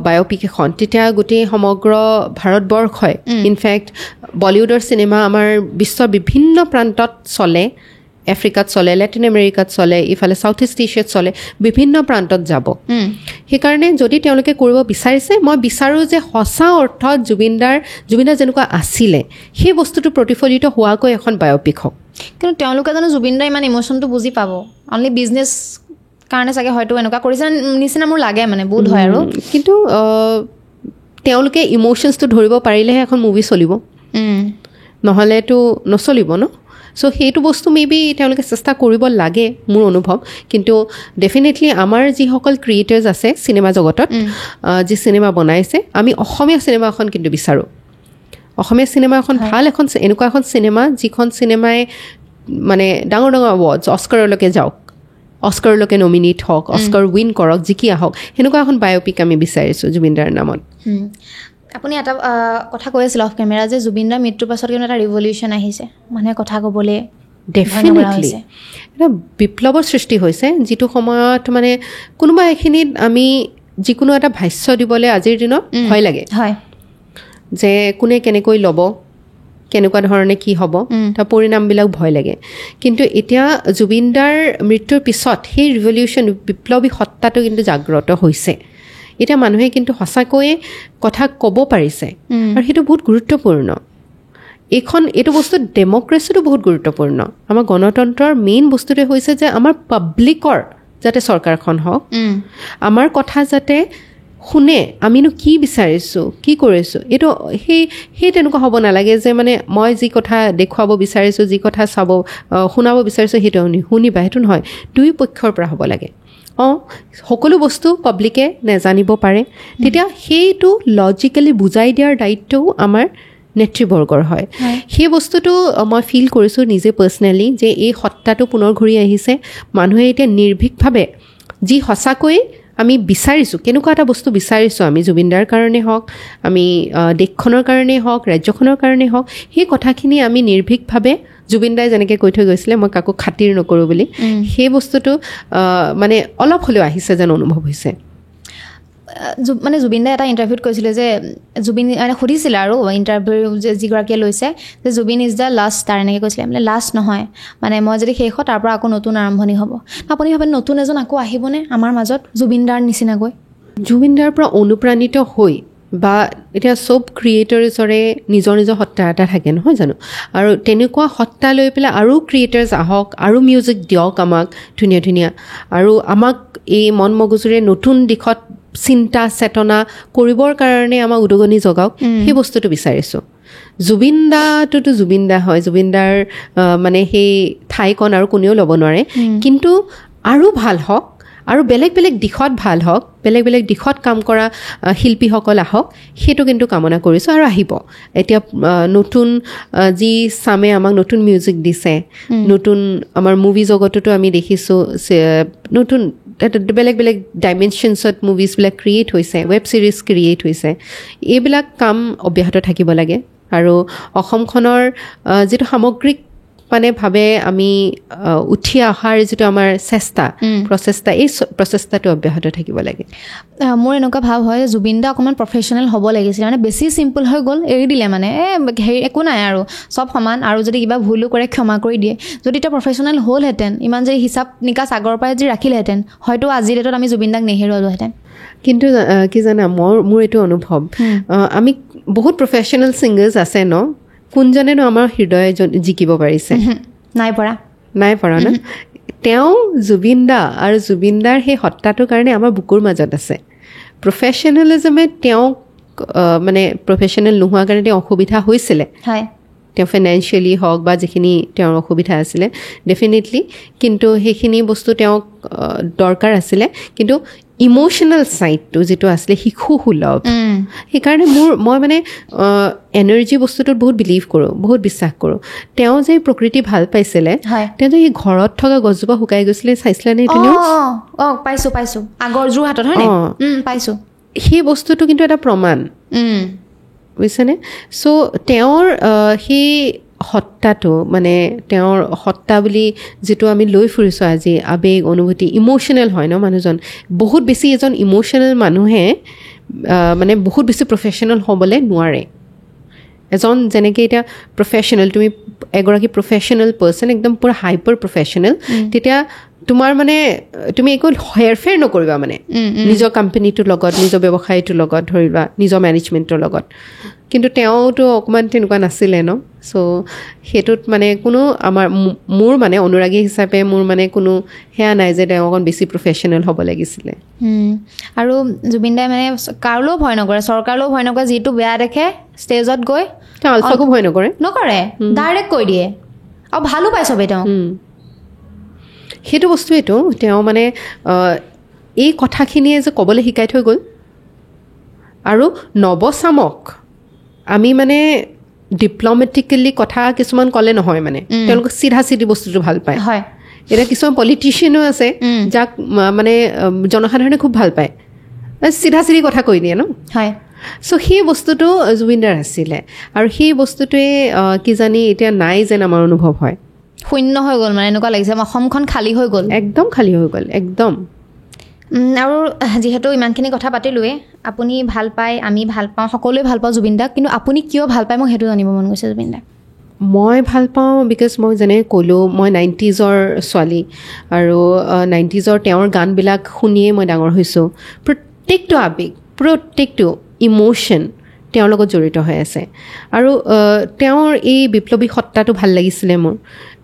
বায়'পিক এখন তেতিয়া গোটেই সমগ্ৰ ভাৰতবৰ্ষই ইনফেক্ট বলিউডৰ চিনেমা আমাৰ বিশ্বৰ বিভিন্ন প্ৰান্তত চলে আফ্ৰিকাত চলে লেটিন আমেৰিকাত চলে ইফালে ছাউথ ইষ্ট এছিয়াত চলে বিভিন্ন প্ৰান্তত যাব সেইকাৰণে যদি তেওঁলোকে কৰিব বিচাৰিছে মই বিচাৰোঁ যে সঁচা অৰ্থত জুবিনদাৰ যেনেকুৱা আছিলে সেই বস্তুটো প্ৰতিফলিত হোৱাকৈ এখন বায়'পিক হওক কিন্তু তেওঁলোকে জানো জুবিনদাৰ ইমান ইম'চনটো বুজি পাব অনলি বিজনেছ কাৰণে চাগে হয়তো এনেকুৱা কৰিছে নিচিনা মোৰ লাগে মানে বহুত হয় আৰু কিন্তু তেওঁলোকে ইম'শ্যনছটো ধৰিব পাৰিলেহে এখন মুভি চলিব, নহ'লেতো নচলিব ন। চ' সেইটো বস্তু মেবি তেওঁলোকে চেষ্টা কৰিব লাগে মোৰ অনুভৱ। কিন্তু ডেফিনেটলি আমাৰ যিসকল ক্ৰিয়েটাৰ্ছ আছে চিনেমা জগতত, যি চিনেমা বনাইছে, আমি অসমীয়া চিনেমা এখন কিন্তু বিচাৰোঁ। অসমীয়া চিনেমা এখন ভাল এখন এনেকুৱা এখন চিনেমা যিখন চিনেমাই মানে ডাঙৰ ডাঙৰ এৱাৰ্ডছ অস্কাৰলৈকে যাওক, অস্কাৰলৈকে নমিনেট হওক, অস্কাৰ উইন কৰক, জিকি আহক, সেনেকুৱা এখন বায়'পিক আমি বিচাৰিছোঁ জুবিন দাৰ নামত। আপুনি এটা কথা কৈ আছিল অফ কেমেৰা যে জুবিন দাৰ মৃত্যুৰ পাছত কিন্তু এটা ৰিভলিউশ্যন আহিছে, মানুহে কথা ক'বলৈ ডেফিনেটলি এটা বিপ্লৱৰ সৃষ্টি হৈছে, যিটো সময়ত মানে কোনোবা এখিনিত আমি যিকোনো এটা ভাষ্য দিবলৈ আজিৰ দিনত ভয় লাগে, হয়, যে কোনে কেনেকৈ ল'ব, কেনেকুৱা ধৰণে কি হ'ব, তাৰ পৰিণামবিলাক ভয় লাগে। কিন্তু এতিয়া জুবিন দাৰ মৃত্যুৰ পিছত সেই ৰিভলিউশ্যন, বিপ্লৱী সত্তাটো কিন্তু জাগ্ৰত হৈছে। এতিয়া মানুহে কিন্তু সঁচাকৈয়ে কথা ক'ব পাৰিছে, আৰু সেইটো বহুত গুৰুত্বপূৰ্ণ। এইটো বস্তু ডেম'ক্ৰেচিটো বহুত গুৰুত্বপূৰ্ণ। আমাৰ গণতন্ত্ৰৰ মেইন বস্তুটোৱে হৈছে যে আমাৰ পাব্লিকৰ যাতে চৰকাৰখন হওক, আমাৰ কথা যাতে শুনে, আমিনো কি বিচাৰিছোঁ, কি কৰিছোঁ। এইটো সেই তেনেকুৱা হ'ব নালাগে যে মানে মই যি কথা দেখুৱাব বিচাৰিছোঁ, যি কথা শুনাব বিচাৰিছোঁ সেইটো শুনিবা, সেইটো নহয়। দুই পক্ষৰ পৰা হ'ব লাগে। সকলো বস্তু পাব্লিকে নেজানিব পাৰে, তেতিয়া সেইটো লজিকেলি বুজাই দিয়াৰ দায়িত্বও আমাৰ নেতৃবৰ্গৰ হয়। সেই বস্তুটো মই ফিল কৰিছোঁ নিজে পাৰ্চনেলি, যে এই সত্তাটো পুনৰ ঘূৰি আহিছে। মানুহে এতিয়া নিৰ্ভীকভাৱে যি সঁচাকৈ আমি বিচাৰিছোঁ, কেনেকুৱা এটা বস্তু বিচাৰিছোঁ, আমি জুবিনদাৰ কাৰণে হওক, আমি দেশখনৰ কাৰণেই হওক, ৰাজ্যখনৰ কাৰণেই হওক, সেই কথাখিনি আমি নিৰ্ভীকভাৱে, জুবিনদাই যেনেকৈ কৈ থৈ গৈছিলে মই কাকো খাতিৰ নকৰোঁ বুলি, সেই বস্তুটো মানে অলপ হ'লেও আহিছে যেন অনুভৱ হৈছে। মানে জুবিনদাই এটা ইণ্টাৰভিউত কৈছিলে যে জুবিন মানে সুধিছিলে আৰু ইণ্টাৰভিউ যিগৰাকীয়ে লৈছে যে Zubeen is the last star, এনেকৈ কৈছিলে। মানে লাষ্ট নহয়, মানে মই যদি শেষ হওঁ তাৰ পৰা আকৌ নতুন আৰম্ভণি হ'ব। আপুনি ভাবে নতুন এজন আকৌ আহিবনে আমাৰ মাজত জুবিনদাৰ নিচিনাকৈ? জুবিনদাৰ পৰা অনুপ্ৰাণিত হৈ, বা এতিয়া চব ক্ৰিয়েটাৰ্ছৰে নিজৰ নিজৰ সত্তা এটা থাকে নহয় জানো, আৰু তেনেকুৱা সত্তা লৈ পেলাই আৰু ক্ৰিয়েটাৰ্ছ আহক, আৰু মিউজিক দিয়ক আমাক ধুনীয়া ধুনীয়া, আৰু আমাক এই মন মগজুৰে নতুন দিশত চিন্তা চেতনা কৰিবৰ কাৰণে আমাক উদগনি জগাওক, সেই বস্তুটো বিচাৰিছোঁ। জুবিনদাটোতো জুবিনদা হয়, জুবিনদাৰ মানে সেই ঠাইকণ আৰু কোনেও ল'ব নোৱাৰে। কিন্তু আৰু ভাল হওক, আৰু বেলেগ বেলেগ দিশত ভাল হওক, বেলেগ বেলেগ দিশত কাম কৰা শিল্পীসকল আহক, সেইটো কিন্তু কামনা কৰিছোঁ। আৰু আহিব এতিয়া নতুন যি চামে আমাক নতুন মিউজিক দিছে, নতুন আমাৰ মুভি জগততো আমি দেখিছোঁ নতুন বেলেগ বেলেগ ডাইমেনশ্যনছত মুভিজবিলাক ক্ৰিয়েট হৈছে, ৱেব ছিৰিজ ক্ৰিয়েট হৈছে। এইবিলাক কাম অব্যাহত থাকিব লাগে। আৰু অসমখনৰ যিটো সামগ্ৰিক মানে ভাৱে আমি উঠি অহাৰ যিটো আমাৰ প্ৰচেষ্টা, এই প্ৰচেষ্টাটো অব্যাহত থাকিব লাগে। মোৰ এনেকুৱা ভাৱ হয় জুবিন দা অকণমান প্ৰফেচনেল হ'ব লাগিছিলে, মানে বেছি চিম্পল হৈ গ'ল, এৰি দিলে মানে হেৰি একো নাই আৰু চব সমান, আৰু যদি কিবা ভুলো কৰে ক্ষমা কৰি দিয়ে। যদি এতিয়া প্ৰফেচনেল হ'লহেঁতেন, ইমান যদি হিচাপ নিকাচ আগৰ পৰাই যদি ৰাখিলেহেঁতেন, হয়তো আজিৰ ডেটত আমি জুবিন দাক নেহেৰুৱালোহেঁতেন। কিন্তু কি জানা, মোৰ এইটো অনুভৱ, আমি বহুত প্ৰফেচনেল ছিংগাৰ্ছ আছে ন, কোনজনেনো আমাৰ হৃদয় জিকিব পাৰিছে? নাই পৰা ন। তেওঁ জুবিন দা আৰু জুবিনদাৰ সেই সত্তাটোৰ কাৰণে আমাৰ বুকুৰ মাজত আছে। প্ৰফেচনেলিজমে তেওঁক মানে প্ৰফেচনেল নোহোৱাৰ কাৰণে তেওঁ অসুবিধা হৈছিলে, তেওঁ ফাইনেন্সিয়েলি হওক বা যিখিনি তেওঁৰ অসুবিধা আছিলে ডেফিনেটলি, কিন্তু সেইখিনি বস্তু তেওঁক দৰকাৰ আছিলে। কিন্তু ইম'শ্যনেল ছাইডটো যিটো আছিলে শিশুসুলভ, সেইকাৰণে মই মানে এনাৰ্জি বস্তুটোত বহুত বিলিভ কৰোঁ, বহুত বিশ্বাস কৰোঁ। তেওঁ যে প্ৰকৃতি ভাল পাইছিলে, তেওঁ যে সেই ঘৰত থকা গছজোপা শুকাই গৈছিলে, চাইছিলানে এইটো? পাইছোঁ আগৰ যোৰহাটত, হয় পাইছোঁ। সেই বস্তুটো কিন্তু এটা প্ৰমাণ, বুজিছেনে? চ' তেওঁৰ সেই সত্তাটো, মানে তেওঁৰ সত্তা বুলি যিটো আমি লৈ ফুৰিছোঁ আজি, আৱেগ অনুভূতি, ইম'শ্যনেল হয় ন মানুহজন। বহুত বেছি এজন ইম'শ্যনেল মানুহে মানে বহুত বেছি প্ৰফেচনেল হ'বলৈ নোৱাৰে। এজন যেনেকৈ এতিয়া প্ৰফেচনেল, তুমি এগৰাকী প্ৰফেচনেল পাৰ্চন, একদম পূৰা হাইপাৰ প্ৰফেচনেল, তেতিয়া তোমাৰ মানে তুমি একো হেৰফেৰ নকৰিবা মানে নিজৰ কোম্পানীটোৰ লগত নিজৰ ব্যৱসায়টোৰ লগত ধৰিবা নিজৰ মেনেজমেণ্টৰ লগত কিন্তু তেওঁতো অকণমান তেনেকুৱা নাছিলে ন চ' সেইটোত মানে কোনো মোৰ মানে অনুৰাগী হিচাপে মোৰ মানে কোনো সেয়া নাই যে তেওঁ অকণ বেছি প্ৰফেশ্যনেল হ'ব লাগিছিলে আৰু জুবিন দাই মানে কাৰোলৈও ভয় নকৰে চৰকাৰলৈও ভয় নকৰে যিটো বেয়া দেখে ষ্টেজত গৈ তেওঁ আলফাকো ভয় নকৰে ডাইৰেক্ট কৈ দিয়ে আৰু ভালো পায় চবেই তেওঁ সেইটো বস্তুৱেতো তেওঁ মানে এই কথাখিনিয়ে যে ক'বলৈ শিকাই থৈ গ'ল আৰু নৱচামক আমি মানে ডিপ্ল'মেটিকেলি কথা কিছুমান ক'লে নহয় মানে তেওঁলোকে চিধা চিধি বস্তুটো ভাল পায় এতিয়া কিছুমান পলিটিচিয়ানো আছে যাক মানে জনসাধাৰণে খুব ভাল পায় চিধা চিধি কথা কৈ দিয়ে ন চ' সেই বস্তুটো জুবিনদাৰ আছিলে আৰু সেই বস্তুটোৱে কিজানি এতিয়া নাই যেন আমাৰ অনুভৱ হয় শূন্য হৈ গ'ল মানে এনেকুৱা লাগিছে অসমখন খালী হৈ গ'ল একদম খালী হৈ গ'ল একদম আৰু যিহেতু ইমানখিনি কথা পাতিলোৱে আপুনি ভাল পায় আমি ভাল পাওঁ সকলোৱে ভাল পাওঁ জুবিন দাক কিন্তু আপুনি কিয় ভাল পায় মোক সেইটো জানিব মন গৈছে জুবিন দাক মই ভাল পাওঁ বিকজ মই যেনেকৈ ক'লোঁ মই 90s ছোৱালী আৰু 90s তেওঁৰ গানবিলাক শুনিয়েই মই ডাঙৰ হৈছোঁ প্ৰত্যেকটো আৱেগ প্ৰত্যেকটো ইম'শ্যন তেওঁৰ লগত জড়িত হৈ আছে আৰু তেওঁৰ এই বিপ্লৱী সত্তাটো ভাল লাগিছিলে মোৰ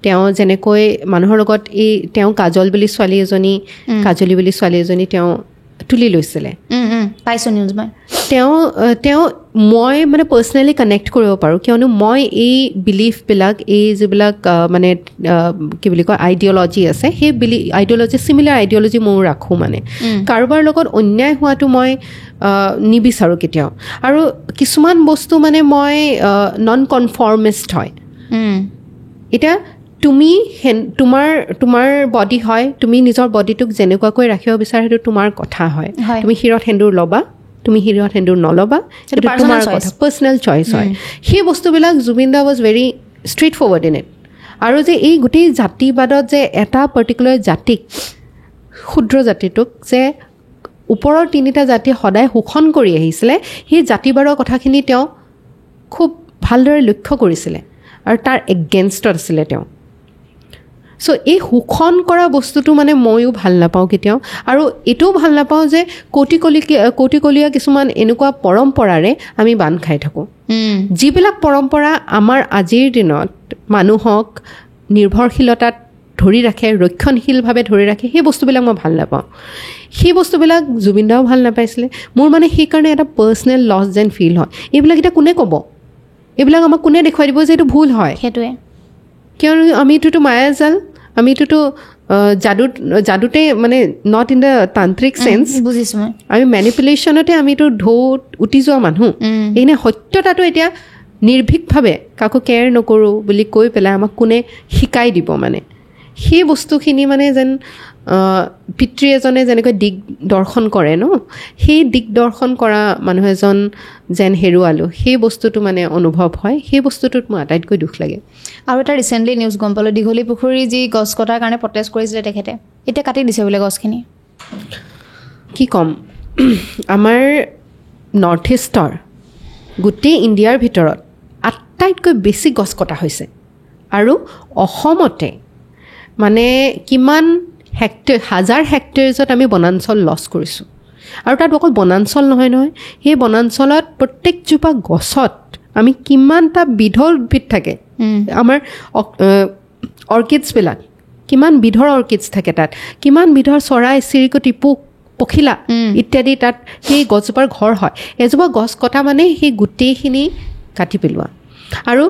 তেওঁ যেনেকৈ মানুহৰ লগত তেওঁ কাজল বুলি ছোৱালী এজনী কাজলী বুলি ছোৱালী এজনী তেওঁ তুলি লৈছিলে পাইছোঁ নিউজ মই তেওঁ মই মানে পাৰ্চনেলি কানেক্ট কৰিব পাৰোঁ কিয়নো মই এই বিলিফবিলাক এই যিবিলাক মানে কি বুলি কয় আইডিঅ'লজি আছে সেই আইডিঅ'লজি চিমিলাৰ আইডিঅ'লজি ময়ো ৰাখোঁ মানে কাৰোবাৰ লগত অন্যায় হোৱাটো মই নিবিচাৰোঁ কেতিয়াও আৰু কিছুমান বস্তু মানে মই নন কনফৰ্মিষ্ট হয় এতিয়া তুমি তোমাৰ বডি হয় তুমি নিজৰ বডিটোক যেনেকুৱাকৈ ৰাখিব বিচাৰা সেইটো তোমাৰ কথা হয় তুমি শিৰত সেন্দুৰ ল'বা তুমি শিৰত সেন্দুৰ নল'বা সেইটো তোমাৰ কথা পাৰ্চনেল চইচ হয় সেই বস্তুবিলাক Zubeen da was very straightforward in it আৰু যে এই গোটেই জাতিবাদত যে এটা পাৰ্টিকুলাৰ জাতিক ক্ষুদ্ৰ জাতিটোক যে ওপৰৰ তিনিটা জাতি সদায় শোষণ কৰি আহিছিলে সেই জাতিবাদৰ কথাখিনি তেওঁ খুব ভালদৰে লক্ষ্য কৰিছিলে আৰু তাৰ এগেইনষ্টত আছিলে তেওঁ চ' এই শোষণ কৰা বস্তুটো মানে ময়ো ভাল নাপাওঁ কেতিয়াও আৰু এইটোও ভাল নাপাওঁ যে কৌটিকলীয়া কিছুমান এনেকুৱা পৰম্পৰাৰে আমি বান্ধ খাই থাকোঁ যিবিলাক পৰম্পৰা আমাৰ আজিৰ দিনত মানুহক নিৰ্ভৰশীলতাত ধৰি ৰাখে ৰক্ষণশীলভাৱে ধৰি ৰাখে সেই বস্তুবিলাক মই ভাল নাপাওঁ সেই বস্তুবিলাক জুবিন দাও ভাল নাপাইছিলে মোৰ মানে সেইকাৰণে এটা পাৰ্চনেল লছ যেন ফিল হয় এইবিলাক এতিয়া কোনে ক'ব এইবিলাক আমাক কোনে দেখুৱাই দিব যে এইটো ভুল হয় সেইটোৱে কিয়নো আমিটোতো মায়াজাল আমিটোতো যাদুতে মানে not in the Tantrik sense বুজিছোঁ মই আমি মেনিপুলেশ্যনতে আমিতো ঢৌত উটি যোৱা মানুহ এইনে সত্যতাটো এতিয়া নিৰ্ভীকভাৱে কাকো কেয়াৰ নকৰোঁ বুলি কৈ পেলাই আমাক কোনে শিকাই দিব মানে সেই বস্তুখিনি মানে যেন পিতৃ এজনে যেনেকৈ দিগ দৰ্শন কৰে ন সেই দিগ দৰ্শন কৰা মানুহ এজন যেন হেৰুৱালোঁ সেই বস্তুটো মানে অনুভৱ হয় সেই বস্তুটোত মোৰ আটাইতকৈ দুখ লাগে আৰু এটা ৰিচেণ্টলি নিউজ গম পালোঁ দীঘলী পুখুৰী যি গছ কটাৰ কাৰণে প্ৰটেষ্ট কৰিছিলে তেখেতে এতিয়া কাটি দিছে বোলে গছখিনি কি ক'ম আমাৰ নৰ্থ ইষ্টৰ গোটেই ইণ্ডিয়াৰ ভিতৰত আটাইতকৈ বেছি গছ কটা হৈছে আৰু অসমতে মানে কিমান হাজাৰ হেক্টৰছত আমি বনাঞ্চল লছ কৰিছোঁ আৰু তাত অকল বনাঞ্চল নহয় সেই বনাঞ্চলত প্ৰত্যেকজোপা গছত আমি কিমানটা বিধৰ উদ্ভিদ থাকে আমাৰ অৰ্কিডছবিলাক কিমান বিধৰ অৰ্কিডছ থাকে তাত কিমান বিধৰ চৰাই চিৰিকটি পোক পখিলা ইত্যাদি তাত সেই গছজোপাৰ ঘৰ হয় এজোপা গছ কটা মানে সেই গোটেইখিনি কাটি পেলোৱা আৰু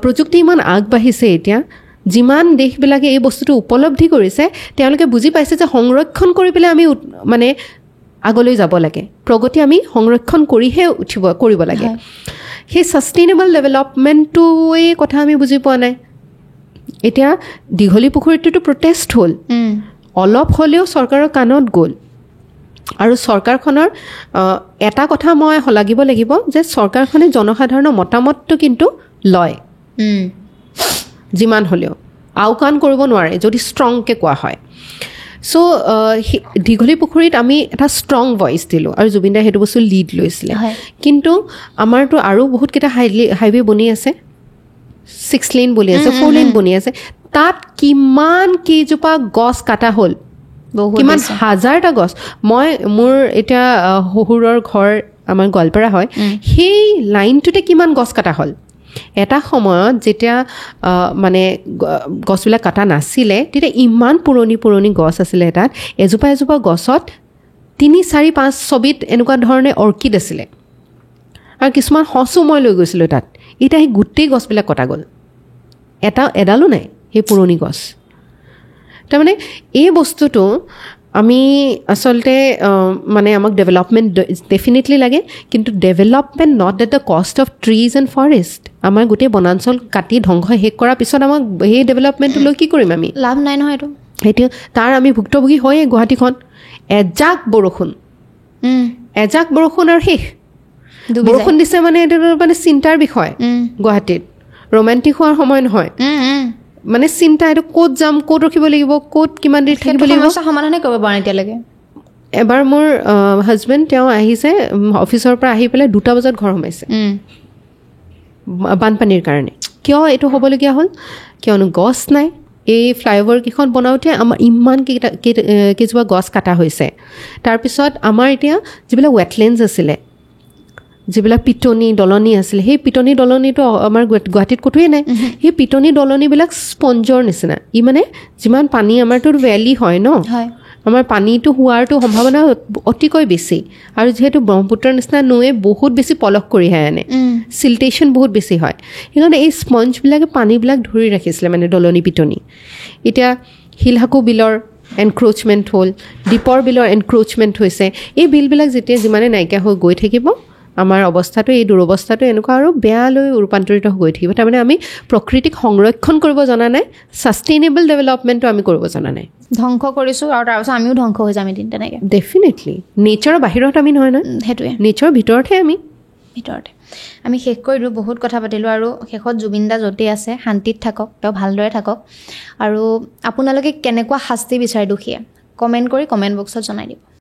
প্ৰযুক্তি ইমান আগবাঢ়িছে এতিয়া যিমান দেশবিলাকে এই বস্তুটো উপলব্ধি কৰিছে তেওঁলোকে বুজি পাইছে যে সংৰক্ষণ কৰি পেলাই আমি মানে আগলৈ যাব লাগে প্ৰগতি আমি সংৰক্ষণ কৰিহে কৰিব লাগে সেই ছাষ্টেইনেবল ডেভেলপমেণ্টটোৱে কথা আমি বুজি পোৱা নাই এতিয়া দীঘলী পুখুৰীটোতো প্ৰটেষ্ট হ'ল অলপ হ'লেও চৰকাৰৰ কাণত গ'ল আৰু চৰকাৰখনৰ এটা কথা মই শলাগিব লাগিব যে চৰকাৰখনে জনসাধাৰণৰ মতামতটো কিন্তু লয় যিমান হ'লেও আওকাণ কৰিব নোৱাৰে যদি ষ্ট্ৰংকৈ কোৱা হয় চ' দীঘলী পুখুৰীত আমি এটা ষ্ট্ৰং ভইচ দিলোঁ আৰু জুবিন দাই সেইটো বস্তু লিড লৈছিলে কিন্তু আমাৰতো আৰু বহুতকেইটা হাইৱে বনি আছে 6 লেন বনি আছে 4 লেন বনি আছে তাত কিমান কেইজোপা গছ কাটা হ'ল, কিমান হাজাৰটা গছ. মই মোৰ এতিয়া শহুৰৰ ঘৰ আমাৰ গোৱালপাৰা হয়, সেই লাইনটোতে কিমান গছ কাটা হ'ল. এটা সময়ত যেতিয়া মানে গছবিলাক কাটা নাছিলে তেতিয়া ইমান পুৰণি পুৰণি গছ আছিলে. তাত এজোপা এজোপা গছত 3, 4, 5 ছবিত এনেকুৱা ধৰণে অৰ্কিড আছিলে আৰু কিছুমান সঁচো মই লৈ গৈছিলোঁ তাত. এতিয়া সেই গোটেই গছবিলাক কটা গ'ল, এডালো নাই সেই পুৰণি গছ. তাৰমানে এই বস্তুটো আমি আচলতে মানে আমাক ডেভেলপমেণ্ট ডেফিনেটলি লাগে, কিন্তু development not at the cost of trees and forest. আমাৰ গোটেই বনাঞ্চল কাটি ধ্বংস শেষ কৰাৰ পিছত আমাক সেই ডেভেলপমেণ্টটো লৈ কি কৰিম আমি? লাভ নাই নহয় এইটো. সেইটো তাৰ আমি ভুক্তভোগী হয়েই. গুৱাহাটীখন এজাক বৰষুণ আৰু শেষ. বৰষুণ দিছে মানে এইটো মানে চিন্তাৰ বিষয়. গুৱাহাটীত ৰোমেণ্টিক হোৱাৰ সময় নহয়, মানে চিন্তা. এইটো ক'ত যাম, ক'ত ৰখিব লাগিব, ক'ত কিমান দেৰি থাকিব লাগিব, সমাধানে কৰিব পৰা নাই এতিয়ালৈকে. এবাৰ মোৰ হাজবেণ্ড তেওঁ আহিছে অফিচৰ পৰা আহি পেলাই 2টা বজাত ঘৰ সোমাইছে বানপানীৰ কাৰণে. কিয় এইটো হ'বলগীয়া হ'ল? কিয়নো গছ নাই. এই ফ্লাইঅভাৰকেইখন বনাওঁতে আমাৰ ইমান কেইজোপা গছ কাটা হৈছে. তাৰপিছত আমাৰ এতিয়া যিবিলাক ৱেটলেণ্ডছ আছিলে, যিবিলাক পিটনি দলনি আছিলে, সেই পিটনি দলনিটো আমাৰ গুৱাহাটীত ক'তোৱে নাই. সেই পিটনি দলনিবিলাক স্পঞ্জৰ নিচিনা. ই মানে যিমান পানী, আমাৰতো ভেলী হয় ন, আমাৰ পানীটো হোৱাৰটো সম্ভাৱনা অতিকৈ বেছি. আৰু যিহেতু ব্ৰহ্মপুত্ৰৰ নিচিনা নৈয়ে বহুত বেছি পলস কঢ়িয়াই আনে, চিল্টেশ্যন বহুত বেছি হয়, সেইকাৰণে এই স্পঞ্জবিলাকে পানীবিলাক ধৰি ৰাখিছিলে মানে দলনি পিটনি. এতিয়া শিলহাকু বিলৰ এনক্ৰ'চমেণ্ট হ'ল, দীপৰ বিলৰ এনক্ৰ'চমেণ্ট হৈছে. এই বিলবিলাক যেতিয়া যিমানে নাইকিয়া হৈ গৈ থাকিব, আমাৰ অৱস্থাটো, এই দুৰৱস্থাটো এনেকুৱা আৰু বেয়ালৈ ৰূপান্তৰিত হৈ থাকিব. তাৰমানে আমি প্ৰকৃতিক সংৰক্ষণ কৰিব জনা নাই, ছাষ্টেইনেবল ডেভেলপমেণ্টটো আমি কৰিব জনা নাই. ধ্বংস কৰিছোঁ আৰু তাৰপিছত আমিও ধ্বংস হৈ যাম এদিন তেনেকৈ. ডেফিনেটলি নেচাৰৰ বাহিৰত আমি নহয় নহয়, সেইটোৱে নেচাৰৰ ভিতৰতহে আমি. আমি শেষ কৰি দিলোঁ, বহুত কথা পাতিলোঁ. আৰু শেষত জুবিন দা য'তেই আছে শান্তিত থাকক, তেওঁ ভালদৰে থাকক. আৰু আপোনালোকে কেনেকুৱা শাস্তি বিচাৰে দোষীয়ে, কমেণ্ট কৰি কমেণ্ট বক্সত জনাই দিব.